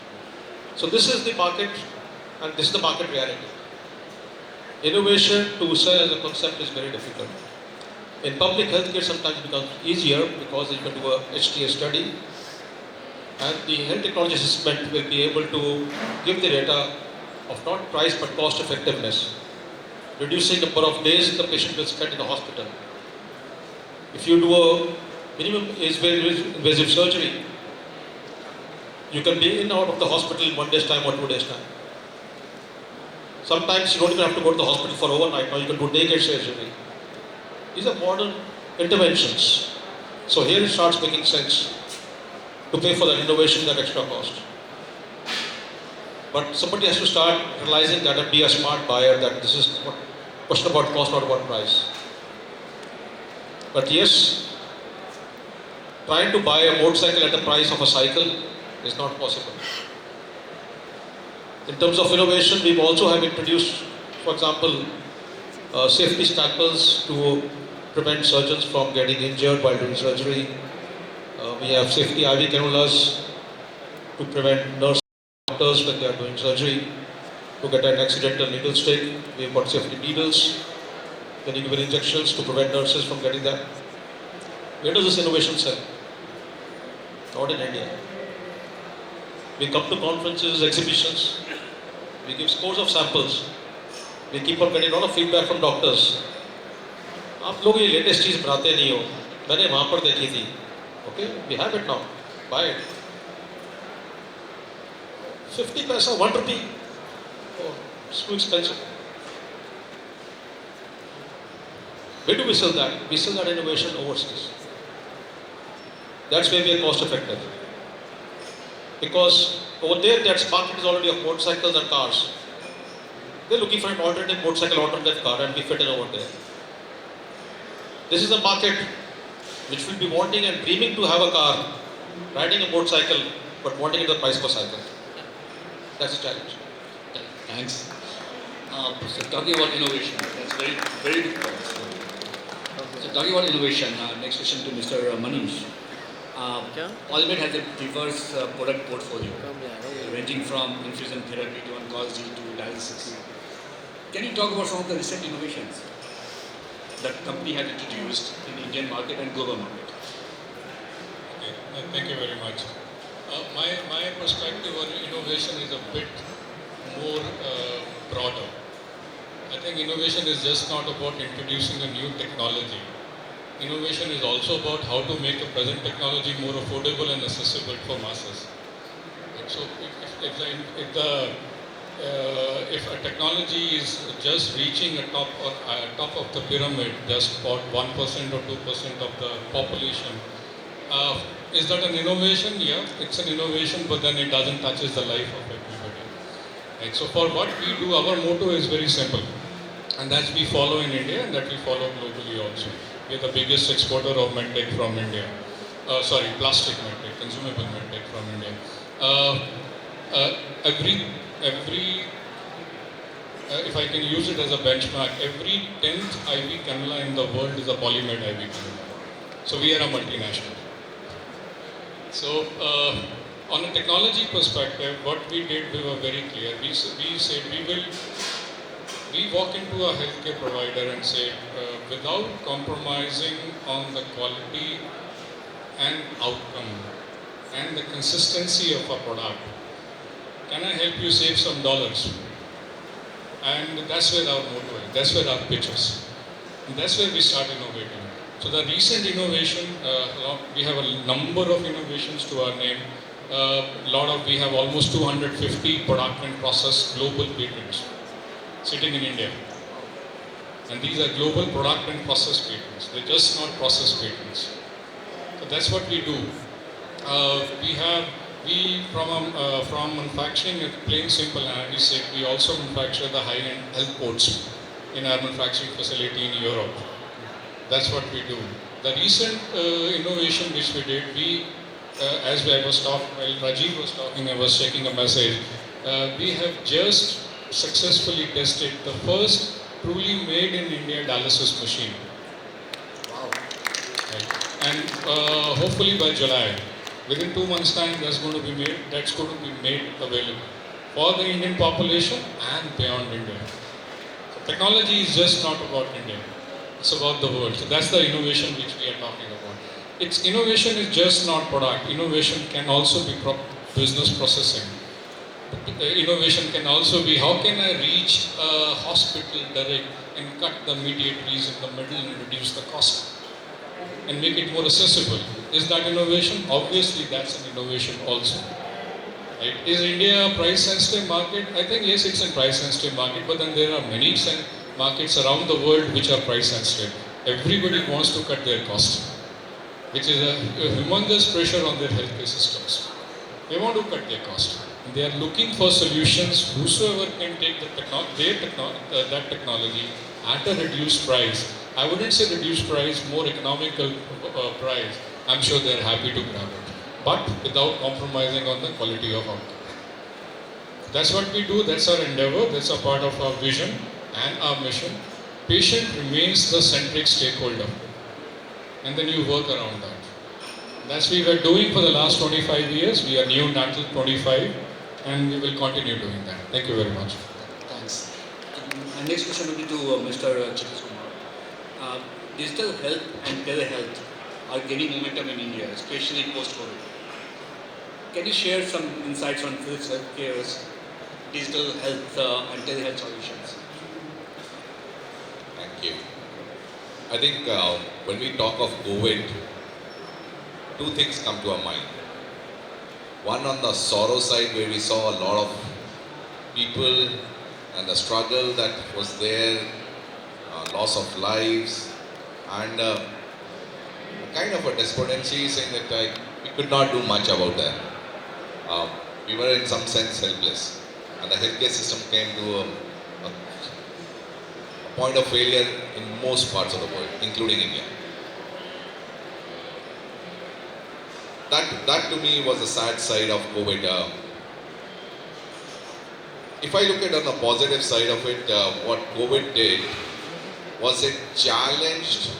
Speaker 2: So this is the market, and this is the market reality. Innovation to sell as a concept is very difficult. In public healthcare sometimes it becomes easier because you can do a HTA study, and the health technology assessment will be able to give the data of not price but cost effectiveness, reducing the number of days the patient will spend in the hospital. If you do a minimum invasive surgery, you can be in and out of the hospital in 1 day's time or 2 days' time. Sometimes you don't even have to go to the hospital for overnight. Now you can do day-care surgery. These are modern interventions. So here it starts making sense to pay for that innovation, that extra cost. But somebody has to start realizing that and be a smart buyer, that this is what question about cost, not about price. But yes, trying to buy a motorcycle at the price of a cycle is not possible. In terms of innovation, we also have introduced, for example, safety scalpels to prevent surgeons from getting injured while doing surgery. We have safety IV cannulas to prevent doctors when they are doing surgery to get an accidental needle stick. We have got safety needles, then you give injections to prevent nurses from getting that. Where does this innovation sell? Not in India. We come to conferences, exhibitions, we give scores of samples. We keep on getting a lot of feedback from doctors. आप लोग ये latest चीज़ बनाते नहीं हो, मैंने वहाँ पर देखी थी. Okay, we have it now. Buy it. 50 paisa, 1 rupee. Oh, it's too expensive. Where do we sell that? We sell that innovation overseas. That's where we are cost effective. Because over there, that market is already of motorcycles and cars. They're looking for an alternative motorcycle, alternative car, and we fit in over there. This is a market which will be wanting and dreaming to have a car, riding a motorcycle, but wanting it at the price per cycle. That's the challenge.
Speaker 1: Thanks. So talking about innovation, that's very, very good point. So talking about innovation, next question to Mr. Manish. Polymed has a diverse product portfolio, ranging from infusion therapy to oncology to dialysis. Can you talk about some of the recent innovations that the company has introduced in the Indian market and global market?
Speaker 4: Okay, thank you very much. My perspective on innovation is a bit more broader. I think innovation is just not about introducing a new technology. Innovation is also about how to make a present technology more affordable and accessible for masses. And so if a technology is just reaching a top of the pyramid, just about 1% or 2% of the population, is that an innovation? Yeah, it's an innovation, but then it doesn't touch the life of everybody. Right? So for what we do, our motto is very simple, and that we follow in India and that we follow globally also. We are the biggest exporter of medtech from India. Plastic medtech, consumable medtech from India. If I can use it as a benchmark, every 10th IV cannula in the world is a Polymed IV cannula. So we are a multinational. So on a technology perspective, what we did, we were very clear. We said we walk into a healthcare provider and say, without compromising on the quality and outcome and the consistency of a product, can I help you save some dollars? And that's where our motto is, that's where our pitch is. And that's where we start innovating. So the recent innovation, we have a number of innovations to our name. We have almost 250 product and process global patents sitting in India. And these are global product and process patents. They're just not process patents. So that's what we do. From manufacturing, a plain simple analysis said, we also manufacture the high-end health codes in our manufacturing facility in Europe. That's what we do. The recent innovation which we did, we
Speaker 5: as I was talking, while Rajiv was talking, I was checking a message. We have just successfully tested the first truly made in India dialysis machine.
Speaker 1: Wow.
Speaker 5: Right. And hopefully by July, within 2 months' time, that's going to be made available for the Indian population and beyond India. So technology is just not about India; it's about the world. So that's the innovation which we are talking about. Its innovation is just not product. Innovation can also be business processing. Innovation can also be how can I reach a hospital direct and cut the mediatories in the middle and reduce the cost and make it more accessible. Is that innovation? Obviously that's an innovation also. Right? Is India a price sensitive market? I think yes, it's a price sensitive market, but then there are many markets around the world which are price sensitive. Everybody wants to cut their costs, which is a humongous pressure on their healthcare systems. They want to cut their cost. They are looking for solutions. Whosoever can take that technology at a reduced price. I wouldn't say reduced price, more economical price. I'm sure they're happy to grab it, but without compromising on the quality of outcome. That's what we do. That's our endeavor. That's a part of our vision and our mission. Patient remains the centric stakeholder, and then you work around that. That's what we were doing for the last 25 years. We are new until 25, and we will continue doing that. Thank you very much.
Speaker 1: Thanks. My next question will be to Mr. Chhitiz Kumar. Digital health and telehealth are gaining momentum in India, especially post-COVID. Can you share some insights on Philips Healthcare's digital health and telehealth solutions?
Speaker 3: Thank you. I think when we talk of COVID, two things come to our mind. One on the sorrow side, where we saw a lot of people and the struggle that was there, loss of lives, and kind of a despondency saying that we could not do much about that. We were in some sense helpless, and the healthcare system came to a point of failure in most parts of the world, including India. That to me was the sad side of COVID. If I look at on the positive side of it, what COVID did was it challenged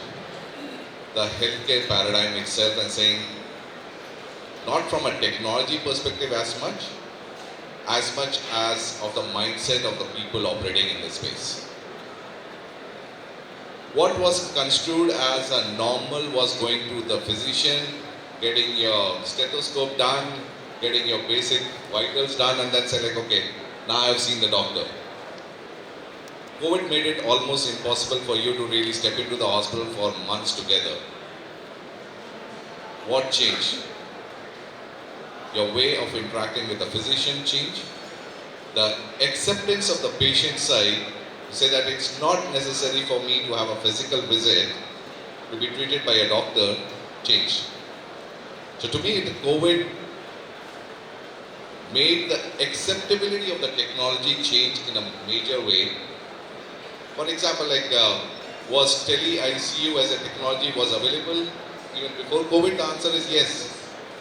Speaker 3: the healthcare paradigm itself and saying, not from a technology perspective as much as of the mindset of the people operating in this space. What was construed as a normal was going to the physician, getting your stethoscope done, getting your basic vitals done, and then say like, okay, now I've seen the doctor. COVID made it almost impossible for you to really step into the hospital for months together. What changed? Your way of interacting with the physician changed. The acceptance of the patient side to say that it's not necessary for me to have a physical visit to be treated by a doctor changed. So to me, the COVID made the acceptability of the technology change in a major way. For example, like was tele-ICU as a technology was available even before COVID? The answer is yes.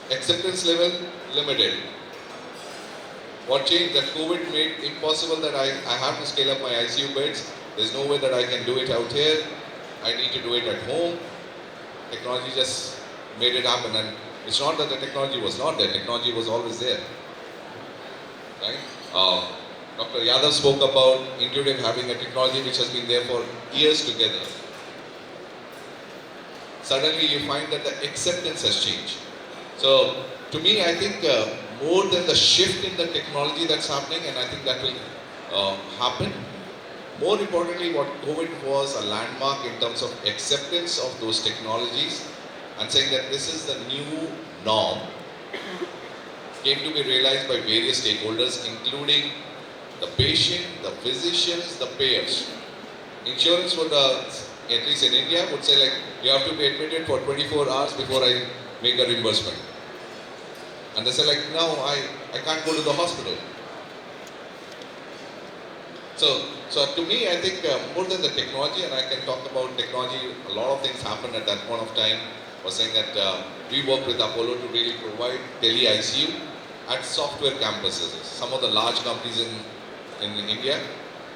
Speaker 3: Acceptance level limited. What changed? That COVID made impossible that I have to scale up my ICU beds. There's no way that I can do it out here. I need to do it at home. Technology just made it happen, and it's not that the technology was not there. Technology was always there. Right? Dr. Yadav spoke about Intuitive having a technology which has been there for years together. Suddenly you find that the acceptance has changed. So to me, I think more than the shift in the technology that's happening, and I think that will happen, more importantly, what COVID was a landmark in terms of acceptance of those technologies and saying that this is the new norm, came to be realized by various stakeholders, including the patient, the physicians, the payers. Insurance would, at least in India, would say like, you have to be admitted for 24 hours before I make a reimbursement. And they say like, no, I can't go to the hospital. So to me, I think more than the technology, and I can talk about technology, a lot of things happened at that point of time. was saying that we work with Apollo to really provide tele-ICU at software campuses. Some of the large companies in India,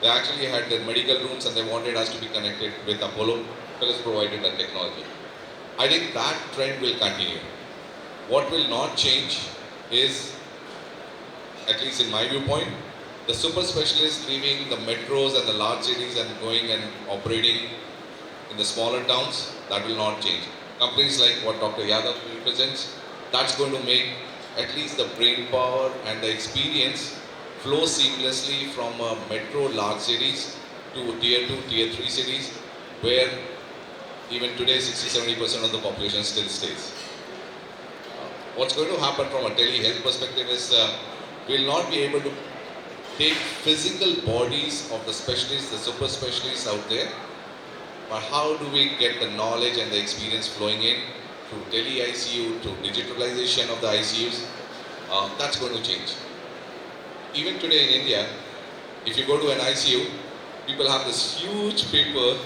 Speaker 3: they actually had their medical rooms and they wanted us to be connected with Apollo because it's provided that technology. I think that trend will continue. What will not change is, at least in my viewpoint, the super specialists leaving the metros and the large cities and going and operating in the smaller towns, that will not change. Companies like what Dr. Yadav represents, that's going to make at least the brain power and the experience flow seamlessly from metro large cities to tier 2, tier 3 cities, where even today 60-70% of the population still stays. What's going to happen from a telehealth perspective is we'll not be able to take physical bodies of the specialists, the super specialists out there, but how do we get the knowledge and the experience flowing in through tele-ICU, through digitalization of the ICUs? That's going to change. Even today in India, if you go to an ICU, people have this huge paper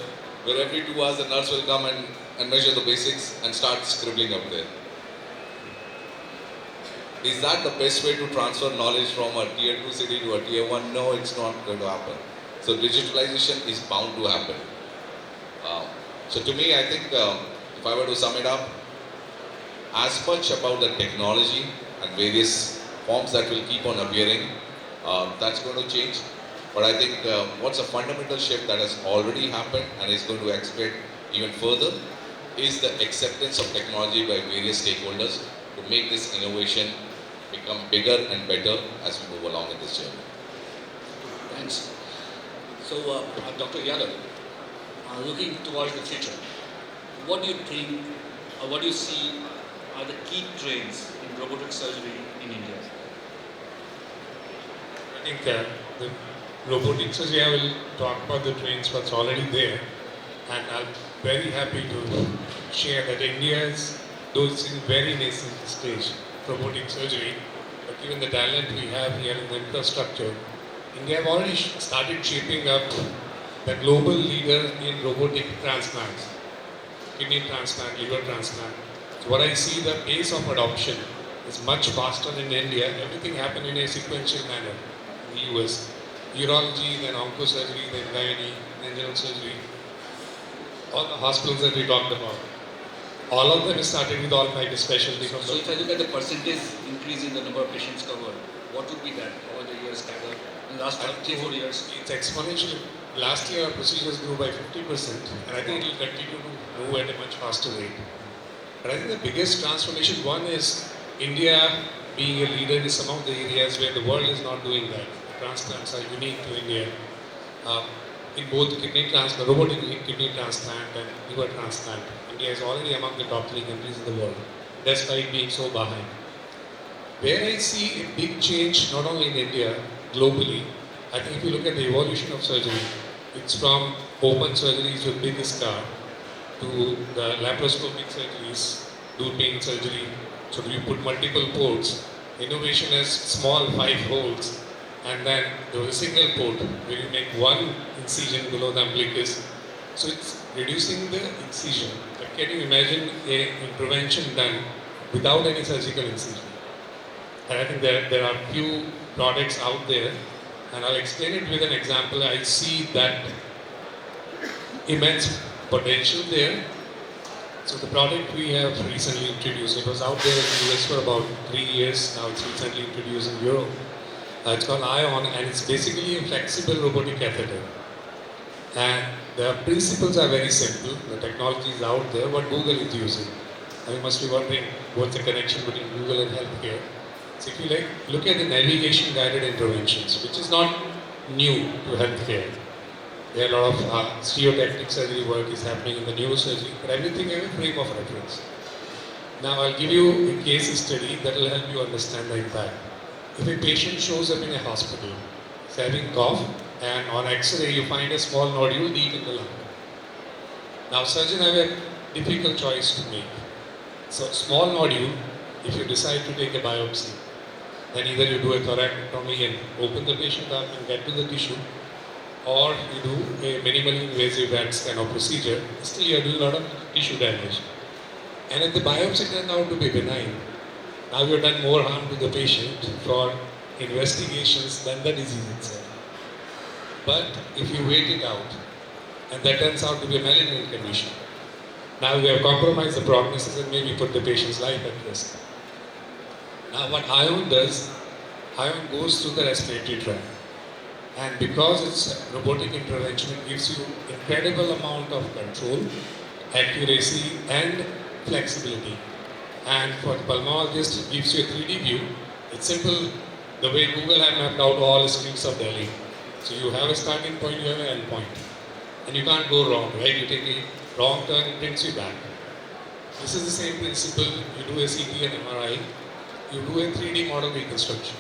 Speaker 3: where every 2 hours the nurse will come and measure the basics and start scribbling up there. Is that the best way to transfer knowledge from a tier 2 city to a tier 1? No, it's not going to happen. So digitalization is bound to happen. So to me, I think if I were to sum it up, as much about the technology and various forms that will keep on appearing, that's going to change. But I think what's a fundamental shift that has already happened and is going to accelerate even further is the acceptance of technology by various stakeholders to make this innovation become bigger and better as we move along in this journey.
Speaker 1: Thanks. So, Dr. Yadav, looking towards the future, what do you think, or what do you see are the key trends in robotic surgery in India?
Speaker 5: I think the robotic surgery, I will talk about the trends what's already there, and I'm very happy to share that India is, though it's in very nascent stage, robotic surgery, but given the talent we have here in the infrastructure, India have already started shaping up the global leader in robotic transplants, kidney transplant, liver transplant. So what I see, the pace of adoption is much faster in India. Everything happened in a sequential manner in the US. Urology, then oncosurgery, then gynae, then general surgery. All the hospitals that we talked about, all of them started with all 5 specialty.
Speaker 1: So if I look at the percentage increase in the number of patients covered, what would be that over the years covered in the last 3-4 years?
Speaker 5: It's exponential. Last year our procedures grew by 50%, and I think it will continue to move at a much faster rate. But I think the biggest transformation, one is India being a leader in some of the areas where the world is not doing that. Transplants are unique to India. In both kidney transplant, robotic kidney transplant and liver transplant, India is already among the top 3 countries in the world, despite being so behind. Where I see a big change, not only in India, globally, I think if you look at the evolution of surgery, it's from open surgeries with big scar to the laparoscopic surgeries, routine surgery, so you put multiple ports. Innovation is small 5 holes, and then there was a single port where you make one incision below the umbilicus. So it's reducing the incision. But can you imagine an intervention done without any surgical incision? And I think there are few products out there, and I'll explain it with an example. I see that immense potential there. So the product we have recently introduced, it was out there in the US for about 3 years, now it's recently introduced in Europe. It's called ION, and it's basically a flexible robotic catheter. And the principles are very simple. The technology is out there, what Google is using. And you must be wondering what's the connection between Google and healthcare. So if you look at the navigation guided interventions, which is not new to healthcare. There are a lot of stereotactic surgery work is happening in the neurosurgery, but everything has a frame of reference. Now I'll give you a case study that will help you understand the impact. If a patient shows up in a hospital, he's having cough, and on X-ray you find a small nodule deep in the lung. Now surgeon have a difficult choice to make. So small nodule, if you decide to take a biopsy, then either you do a thoracotomy and open the patient up and get to the tissue, or you do a minimally invasive VATS kind of procedure. Still you are doing a lot of tissue damage. And if the biopsy turned out to be benign, now you have done more harm to the patient for investigations than the disease itself. But if you wait it out, and that turns out to be a malignant condition, now we have compromised the prognosis and maybe put the patient's life at risk. Now what ion does, ion goes through the respiratory tract. And because it's robotic intervention, it gives you incredible amount of control, accuracy and flexibility. And for the pulmonologist, it gives you a 3D view. It's simple, the way Google have mapped out all the streets of Delhi. So you have a starting point, you have an end point. And you can't go wrong, right? You take a wrong turn, it brings you back. This is the same principle. You do a CT and MRI, you do a 3D model reconstruction.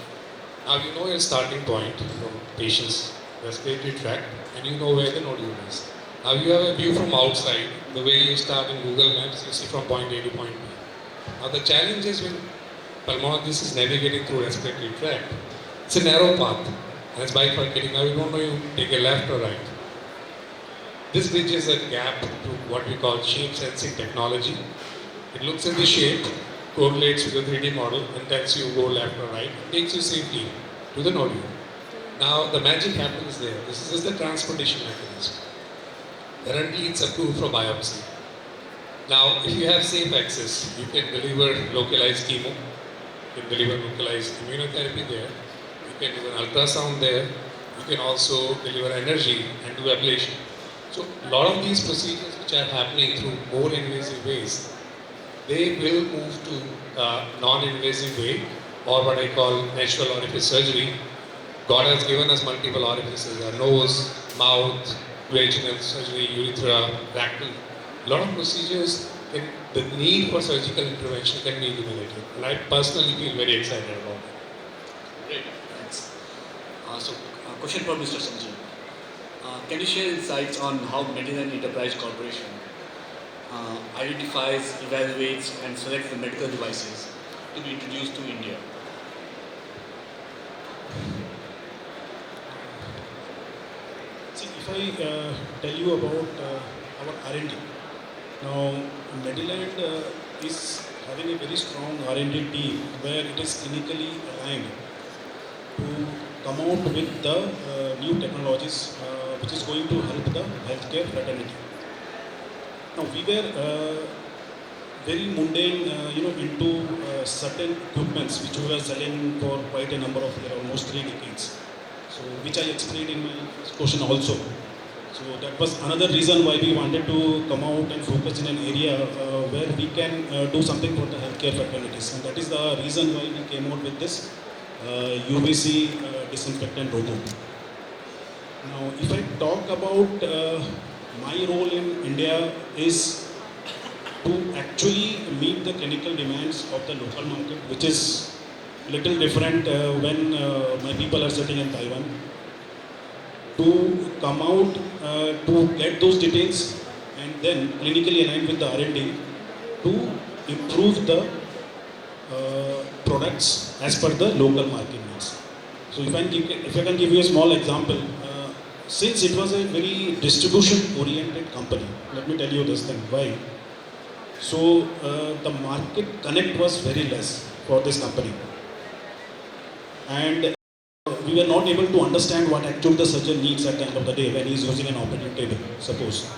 Speaker 5: Now you know your starting point from patient's respiratory tract and you know where the nodule is. Now you have a view from outside, the way you start in Google Maps, you see from point A to point B. Now the challenge is when pulmonologist is navigating through respiratory tract, it's a narrow path and it's bifurcating. Now you don't know you take a left or right. This bridges a gap to what we call shape sensing technology. It looks at the shape, correlates with the 3D model and tells you go left or right, and takes you safely to the nodule. Now the magic happens there. This is the transportation mechanism. Currently it's approved for biopsy. Now if you have safe access, you can deliver localized chemo, you can deliver localized immunotherapy there, you can do an ultrasound there, you can also deliver energy and do ablation. So a lot of these procedures which are happening through more invasive ways, they will move to non-invasive way, or what I call natural orifice surgery. God has given us multiple orifices, our nose, mouth, vaginal surgery, urethra, rectal. A lot of procedures, the need for surgical intervention can be eliminated. And I personally feel very excited about it.
Speaker 1: Great, thanks. Question for Mr. Sanjeev. Can you share insights on how Mediland Enterprise Corporation identifies, evaluates and selects the medical devices to be introduced to India?
Speaker 6: See, if I tell you about our R&D, now Mediland is having a very strong R&D team where it is clinically aligned to come out with the new technologies which is going to help the healthcare fraternity. Now we were very mundane, into certain equipments which we were selling for quite a number of years, almost 3 decades. So which I explained in my question also. So that was another reason why we wanted to come out and focus in an area where we can do something for the healthcare fraternities, and that is the reason why we came out with this UVC disinfectant robot. Now, if I talk about my role in India is to actually meet the clinical demands of the local market, which is little different when my people are sitting in Taiwan. To come out to get those details and then clinically align with the R&D to improve the products as per the local market needs. So if I can give you a small example, since it was a very distribution-oriented company, let me tell you this thing, why? So the market connect was very less for this company. And we were not able to understand what actually the surgeon needs at the end of the day when he is using an operating table, suppose.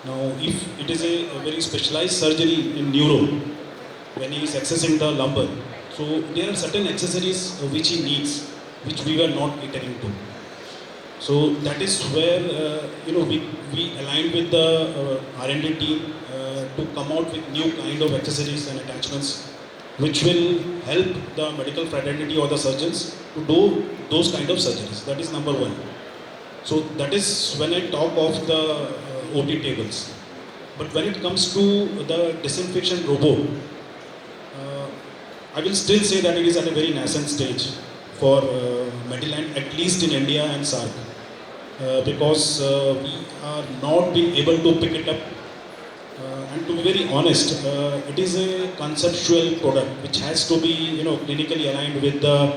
Speaker 6: Now, if it is a very specialized surgery in neuro, when he is accessing the lumbar, so there are certain accessories which he needs, which we were not catering to. So that is where we aligned with the R&D team to come out with new kind of accessories and attachments which will help the medical fraternity or the surgeons to do those kind of surgeries. That is number one. So that is when I talk of the OT tables. But when it comes to the disinfection robot, I will still say that it is at a very nascent stage for Mediland, at least in India and SAARC, because we are not being able to pick it up. And to be very honest, it is a conceptual product which has to be, clinically aligned with the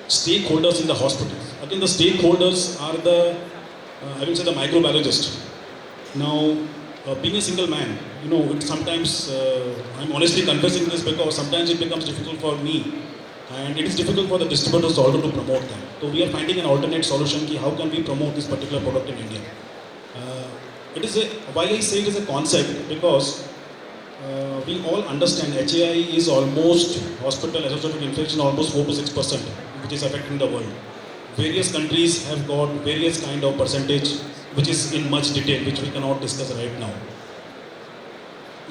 Speaker 6: stakeholders in the hospitals. Again, the stakeholders are I will say the microbiologists. Now, being a single man, sometimes I'm honestly confessing this because sometimes it becomes difficult for me, and it is difficult for the distributors also to promote them. So we are finding an alternate solution. How can we promote this particular product in India? Why I say it is a concept because we all understand HAI is almost hospital associated infection almost 4 to 6%, which is affecting the world. Various countries have got various kind of percentage, which is in much detail, which we cannot discuss right now.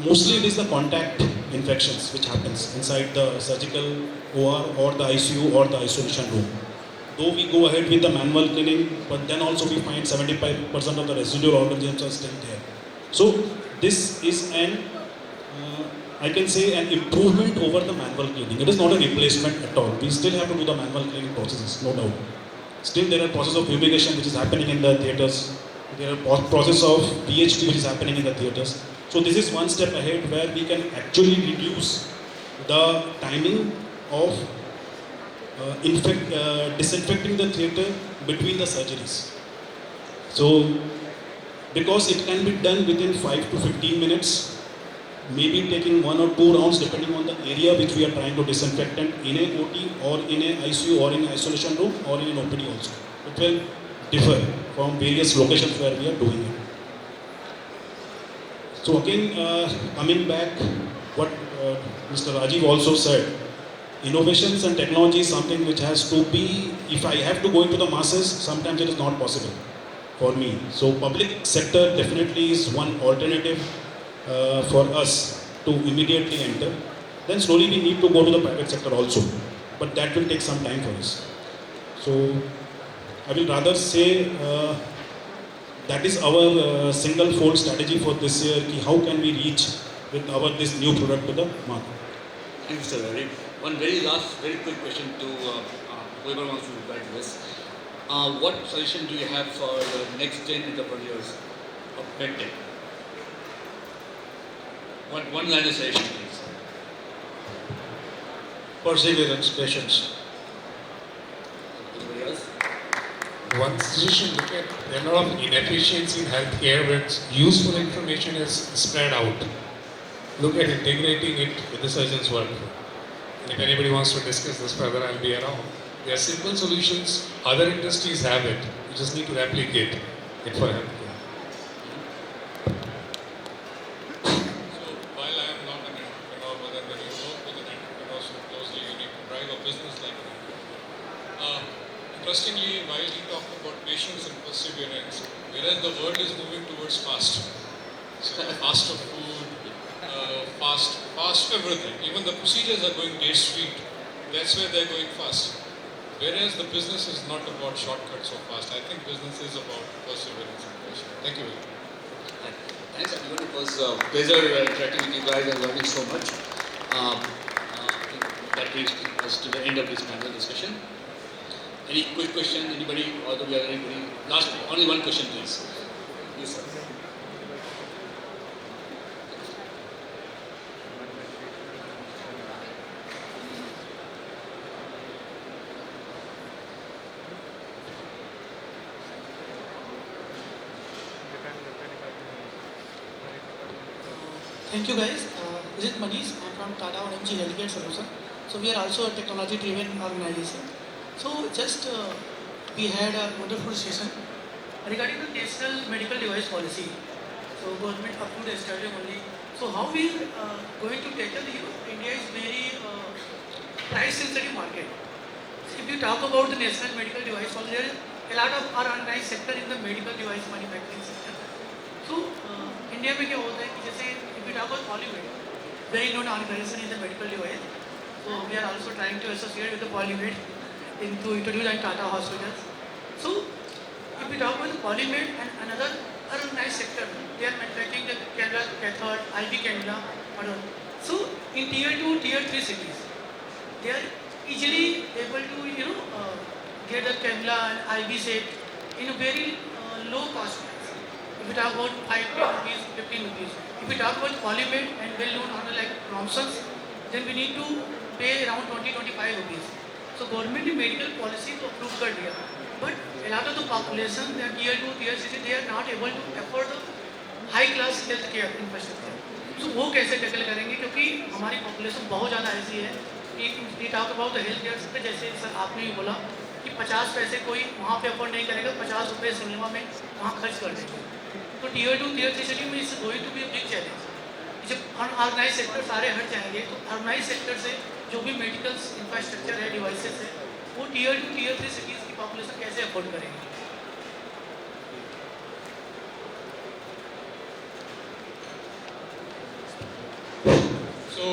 Speaker 6: Mostly it is the contact infections which happens inside the surgical OR or the ICU or the isolation room. Though we go ahead with the manual cleaning, but then also we find 75% of the residual organisms are still there. So this is I can say an improvement over the manual cleaning. It is not a replacement at all. We still have to do the manual cleaning processes, no doubt. Still there are process of fumigation which is happening in the theatres. There are process of PHT which is happening in the theatres. So this is one step ahead where we can actually reduce the timing of disinfecting the theatre between the surgeries. So because it can be done within 5 to 15 minutes, maybe taking 1 or 2 rounds depending on the area which we are trying to disinfect in a OT or in a ICU or in an isolation room or in an OPD also. It will differ from various locations where we are doing it. So again, coming back, what Mr. Rajiv also said, innovations and technology is something which has to be, if I have to go into the masses, sometimes it is not possible for me. So public sector definitely is one alternative for us to immediately enter. Then slowly we need to go to the private sector also, but that will take some time for us. So I will rather say that is our single fold strategy for this year. How can we reach with this new product to the market?
Speaker 1: Thank you, Mr. Rajiv. One very last, very quick question to whoever wants to reply to this. What solution do you have for the next 10 entrepreneurs of medtech? One line of suggestion, please.
Speaker 2: Perseverance, patience.
Speaker 1: Anybody else?
Speaker 5: One suggestion, look at there are a lot of inefficiency in healthcare where useful information is spread out. Look at integrating it with the surgeon's work. And if anybody wants to discuss this further, I'll be around. There are simple solutions, other industries have it. You just need to replicate it for healthcare.
Speaker 4: So while I am not an entrepreneur, but then when you work with an entrepreneur so closely, you need to drive a business like that. Interestingly, while we talk about patience and perseverance, whereas the world is moving towards fast. So faster food, fast everything. Even the procedures are going day street. That's where they're going fast. Whereas the business is not about shortcuts or fast. I think business is about perseverance and patience. Thank you very much.
Speaker 1: Thanks everyone. It was a pleasure interacting with you guys and learning so much. That brings us to the end of this panel discussion. Any quick question? Anybody? Or do we have anybody? Last, only one question, please. Yes, sir.
Speaker 7: Thank you guys. This is Manish. I am from 𝗓𝗏𝗧𝗘𝗥𝗡𝗙 Solution. So we are also a technology driven organization. So just we had a wonderful session regarding the national medical device policy. So government approved yesterday only. So how we going to tackle India is very price sensitive market. So if you talk about the national medical device policy, there is a lot of unorganized sector in the medical device manufacturing sector. So India में क्या होता है कि जैसे if we talk about Polymed, very known organization in the medical device. So we are also trying to associate with the Polymed to introduce and Tata hospitals. So if we talk about the Polymed and another unorganized sector, they are manufacturing the cannula, cathode, IV cannula, and all. So in tier 2, tier 3 cities, they are easily able to get the cannula and IV set in a very low cost. If we talk about 5, 10 rupees, 15 rupees. If we talk about Polymed and well-known order like Romsons, then we need to pay around 20-25 rupees. So government ने medical policy तो approve कर दिया, but a lot of the population, they are tier 2, tier 3, they are not able to afford the high-class healthcare infrastructure. तो वो कैसे tackle करेंगे, क्योंकि हमारी पॉपुलेशन बहुत ज़्यादा ऐसी है कि we talk about the health care पे, जैसे सर आपने भी बोला कि 50 पैसे कोई वहाँ पे अफोर्ड नहीं करेगा, 50 रुपये सिनेमा में वहाँ खर्च कर देंगे। तो Tier 2 Tier 3 सिटी में is going to be big challenge. जब अनऑर्गेनाइज सेक्टर सारे हट जाएंगे तो ऑर्गेनाइज सेक्टर से जो भी मेडिकल इंफ्रास्ट्रक्चर है, डिवाइसेस है, वो Tier 2 Tier 3 सिटीज़ की पॉपुलेशन कैसे अफोर्ड करेंगे?
Speaker 4: So,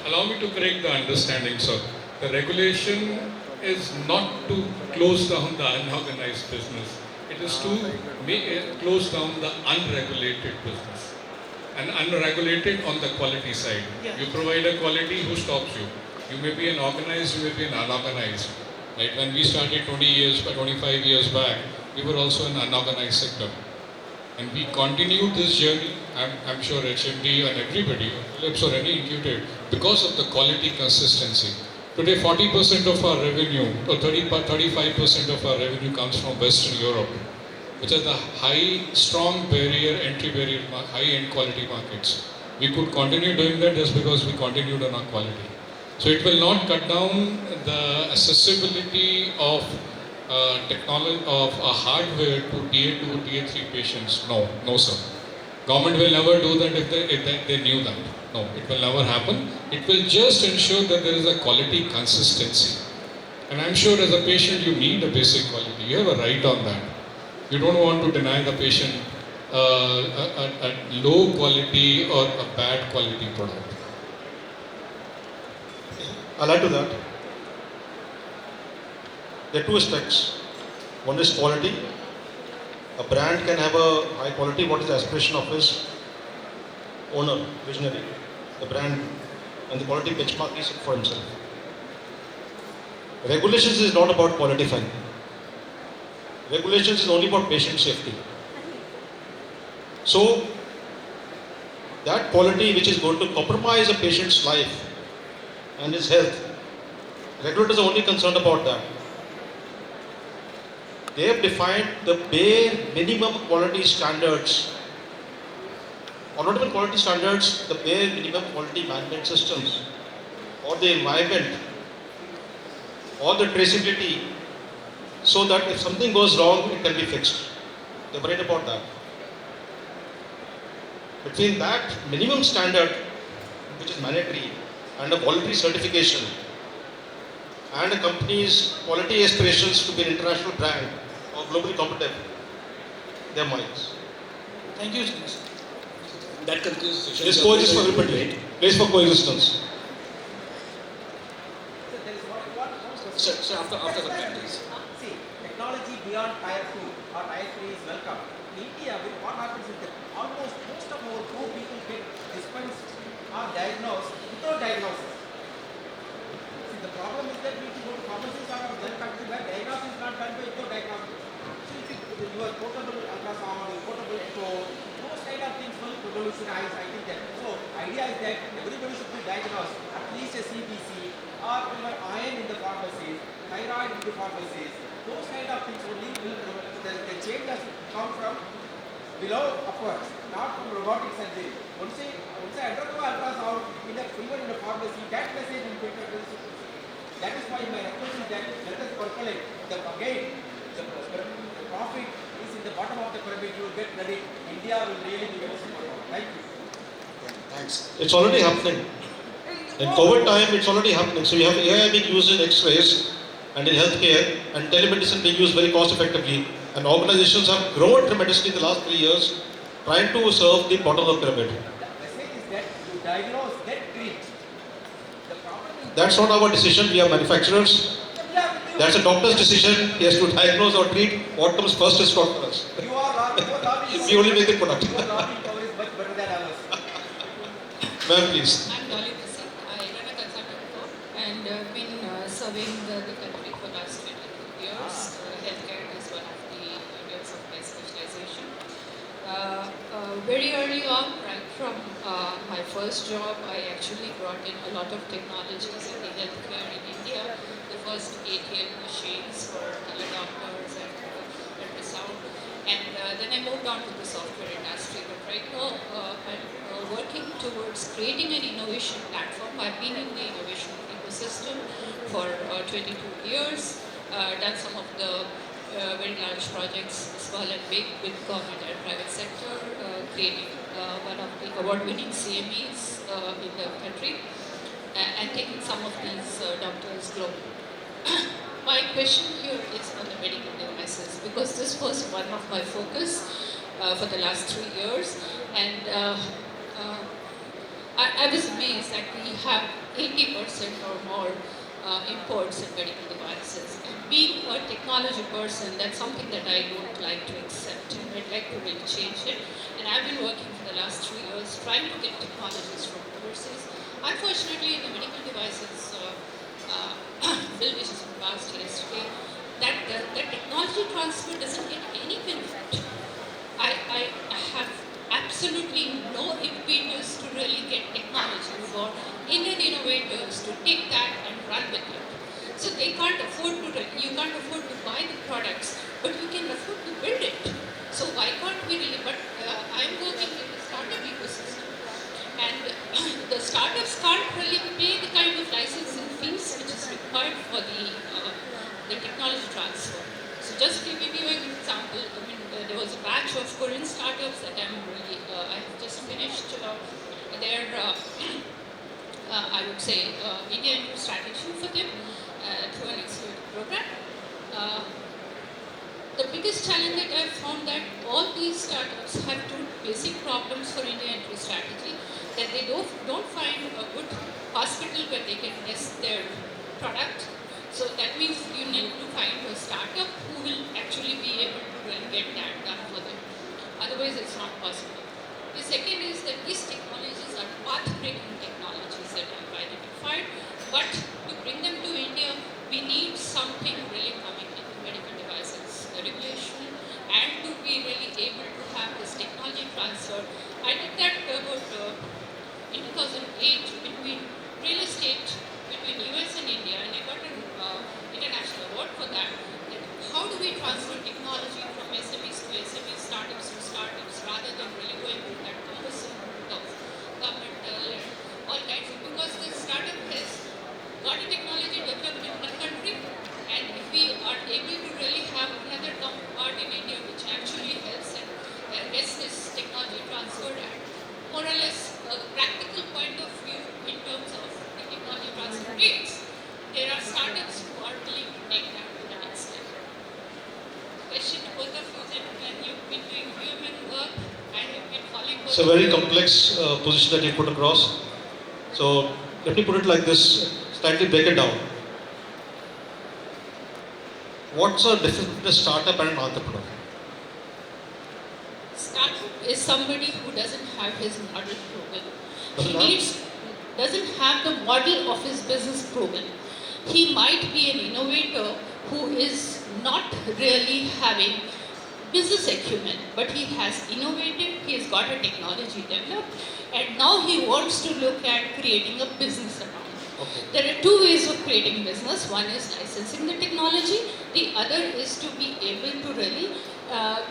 Speaker 4: allow me to correct the understanding, sir. The regulation is not to close down the unorganized business. It is to close down the unregulated business. And unregulated on the quality side.
Speaker 7: Yeah.
Speaker 4: You provide a quality, who stops you? You may be an organized, you may be an unorganized. Like when we started 25 years back, we were also an unorganized sector. And we continued this journey, I'm sure HMD and everybody, Philips or any intuitive, because of the quality consistency. Today 40% of our revenue, or 35% of our revenue comes from Western Europe, which are the strong barrier, entry barrier, high-end quality markets. We could continue doing that just because we continued on our quality. So it will not cut down the accessibility of technology of hardware to Tier 2, Tier 3 patients. No sir. Government will never do that if they knew that. No, it will never happen. It will just ensure that there is a quality consistency. And I'm sure as a patient you need a basic quality. You have a right on that. You don't want to deny the patient a low quality or a bad quality product.
Speaker 2: I'll add to that. There are two aspects. One is quality. A brand can have a high quality. What is the aspiration of his owner, visionary? The brand and the quality benchmark is for himself. Regulations is not about quality fine. Regulations is only about patient safety. So, that quality which is going to compromise a patient's life and his health, regulators are only concerned about that. They have defined the bare minimum quality standards, or not even quality standards, the bare minimum quality management systems, or the environment, or the traceability, so that if something goes wrong, it can be fixed. They're worried about that. Between that minimum standard, which is mandatory, and a quality certification, and a company's quality aspirations to be an international brand or globally competitive, they're miles.
Speaker 7: Thank you, Chhitiz.
Speaker 6: That concludes the session.
Speaker 2: This coexist for everybody. Place for coexistence.
Speaker 6: Sir, after the practice.
Speaker 8: See, technology beyond Tier 2 or Tier 3 is welcome. In India, what happens is that almost most of our poor people get dispensed or diagnosed without diagnosis. See, the problem is that we need to go to pharmacies or other countries where diagnosis is not done by without diagnosis. So, if your portable ultrasound, your portable echo, those kind of things will revolutionize, I think that. So, idea is that everybody should be diagnosed, at least a CBC, or even iron in the pharmacies, thyroid in the pharmacies. Those kind of things only will, the change has come from below upwards, not from robotic surgery. Once I undergo ultrasound in even in the pharmacy, that message will be introduced. That is why my request is that let us percolate. The profit is in the bottom of the pyramid. You will get credit. India will really be very supportive. Thank you.
Speaker 6: Thanks.
Speaker 2: It's already happening. In COVID time, it's already happening. So you have AI being used in X-rays and in healthcare, and telemedicine being used very cost effectively. And organizations have grown tremendously in the last 3 years, trying to serve the bottom of the pyramid.
Speaker 8: The message is that you diagnose, get treat. The problem is
Speaker 2: That's not our decision. We are manufacturers. That's a doctor's decision. He has to diagnose or treat. What comes first is not for us.
Speaker 8: you are lobbying.
Speaker 2: We only make the product.
Speaker 8: Your lobbying power is much better than ours.
Speaker 2: Ma'am, please.
Speaker 9: I'm 𝗠𝗏𝗧𝗘. I run a consulting firm and been serving the country for last 20 years. Healthcare is one of the areas of my specialization. Very early on, right from my first job, I actually brought in a lot of technologies in the healthcare in India. The first ATM machines for color doctors and ultrasound. And then I moved on to the software industry. But right now, I'm working towards creating an innovation platform. I've been in the innovation ecosystem for 22 years, done some of the very large projects, small and big, with government and private sector, creating one of the award-winning CMEs in the country, and taking some of these doctors global. My question here is on the medical devices, because this was one of my focus for the last 3 years, and I was amazed that we have 80% or more imports in medical devices. And being a technology person, that's something that I don't like to accept, and I'd like to really change it. And I've been working for the last 3 years trying to get technologies from overseas. Unfortunately, in the medical devices bill which is passed yesterday, that the technology transfer doesn't get any benefit. I have absolutely no impetus to really get technology for Indian innovators to take that and run with it. So they can't afford to, you can't afford to buy the products, but you can afford to build it. So why can't we really, but I'm working in the startup ecosystem, and the startups can't really pay the kind of licensing fees which is required for the technology transfer. So just giving you an example, I mean, there was a batch of Korean startups that I have just finished their, I would say, Indian strategy for them through an accelerated program. The biggest challenge that I've found that all these startups have two basic problems for Indian entry strategy, that they don't find a good hospital where they can test their product. So that means you need to find a startup who will actually be able to really get that done for them. Otherwise, it's not possible. The second is that these technologies are path-breaking technologies that I've identified, but to bring them to India, we need something really coming in the medical devices regulation, and to be really able to have this technology transfer. I did that about in 2008 between real estate between US and India, and I got an international award for that. And how do we transfer technology from SMEs to SMEs, startups to startups, rather than really going through that cumbersome route of governmental and all kinds of, because the startup has got a technology developed in one country, and if we are able to really have another part in India which actually helps and gets this technology transferred at more or less a practical point of view in terms of the technology transfer rates, there are startups who are willing to take that to the next step. Question to both of you, gentlemen, you've been doing human work and you've been following.
Speaker 2: It's a very complex position that you put across. So let me put it like this, slightly break it down. What's the difference between a startup and an entrepreneur?
Speaker 9: Startup is somebody who doesn't have his model proven.
Speaker 2: Doesn't
Speaker 9: Doesn't have the model of his business proven. He might be an innovator who is not really having business acumen, but he has innovated, he has got a technology developed, and now he wants to look at creating a business around it.
Speaker 2: Okay.
Speaker 9: There are two ways of creating business. One is licensing the technology, the other is to be able to really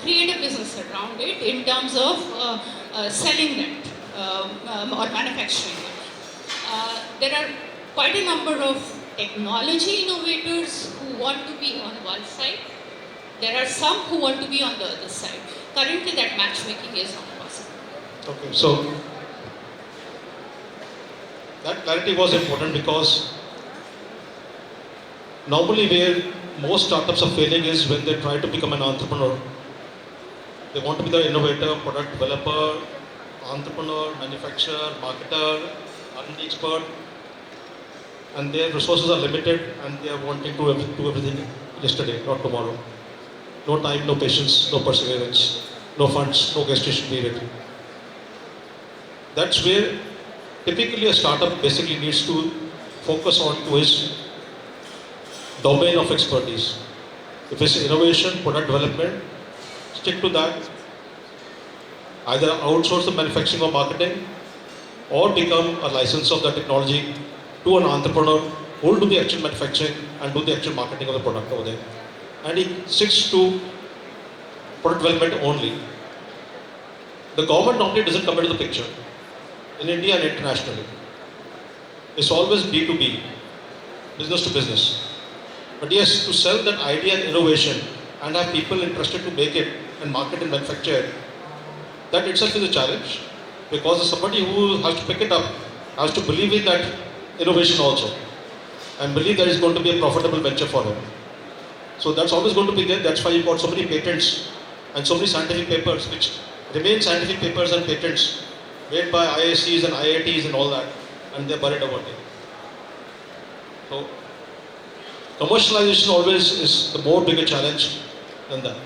Speaker 9: create a business around it in terms of selling it or manufacturing it. There are quite a number of technology innovators who want to be on one side. There are some who want to be on the other side. Currently, that matchmaking is not possible.
Speaker 2: Okay, so that clarity was important, because normally where most startups are failing is when they try to become an entrepreneur. They want to be the innovator, product developer, entrepreneur, manufacturer, marketer, R&D expert, and their resources are limited and they are wanting to do everything yesterday, not tomorrow. No time, no patience, no perseverance, no funds, no gestation period. That's where typically a startup basically needs to focus on to his domain of expertise. If it's innovation, product development, stick to that. Either outsource the manufacturing or marketing, or become a licensor of the technology to an entrepreneur who will do the actual manufacturing and do the actual marketing of the product over there. And he sticks to product development only. The government normally doesn't come into the picture in India and internationally. It's always B2B, business to business. But yes, to sell that idea and innovation and have people interested to make it and market and manufacture it, that itself is a challenge, because somebody who has to pick it up has to believe in that innovation also and believe that it's going to be a profitable venture for him. So that's always going to be there. That's why you've got so many patents and so many scientific papers which remain scientific papers and patents made by IIScs and IITs and all that, and they're buried over there. So commercialization always is the more bigger challenge than that.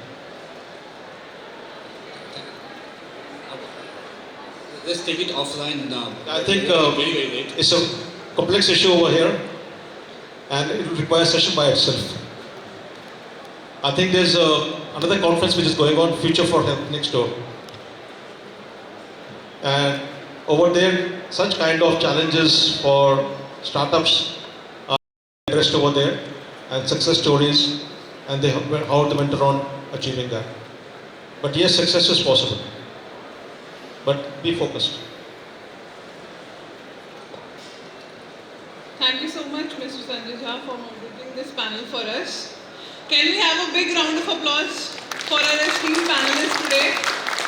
Speaker 1: Let's take it offline now.
Speaker 2: I think
Speaker 1: very, very late.
Speaker 2: it's a complex issue over here, and it will require a session by itself. I think there's another conference which is going on, Future for Health, next door. And over there, such kind of challenges for startups are addressed over there, and success stories, and how they went around achieving that. But yes, success is possible. But be focused.
Speaker 10: Thank you so much, Mr. Sanjay Jha, for moderating this panel for us. Can we have a big round of applause for our esteemed panelists today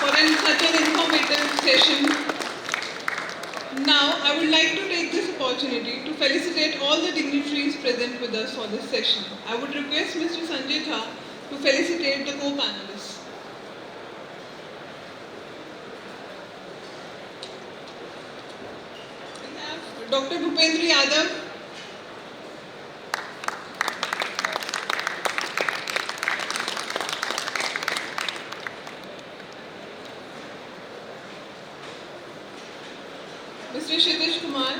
Speaker 10: for such an informative session? Now, I would like to take this opportunity to felicitate all the dignitaries present with us for this session. I would request Mr. Sanjay Jha to felicitate the co-panelists. Dr. Bhupendra Yadav, Mr. Kshitiz Kumar,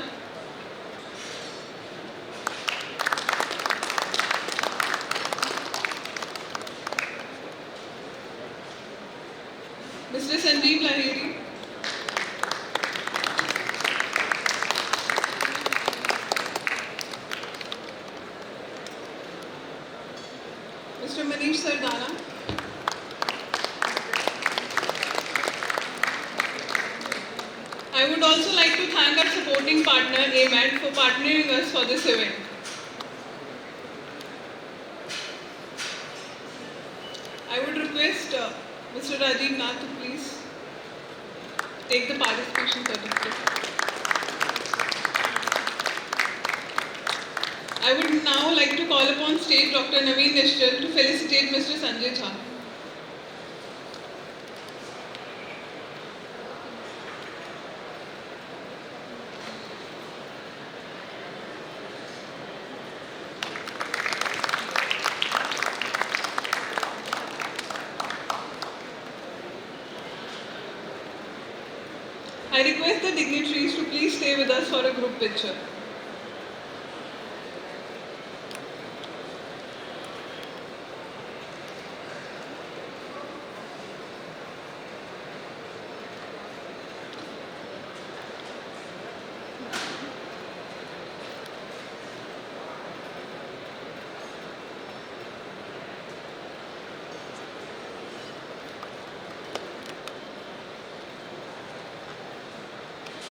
Speaker 10: Mr. Sanjeeb Lahiri, Mr. Manish Sardana, I would also like to thank our supporting partner AMAT for partnering us for this event. I would request Mr. Rajiv Nath to please take the participation certificate. I would now like to call upon stage Dr. 𝗜𝗡𝗧𝗏 to felicitate Mr. Sanjay Jha. I request the dignitaries to please stay with us for a group picture.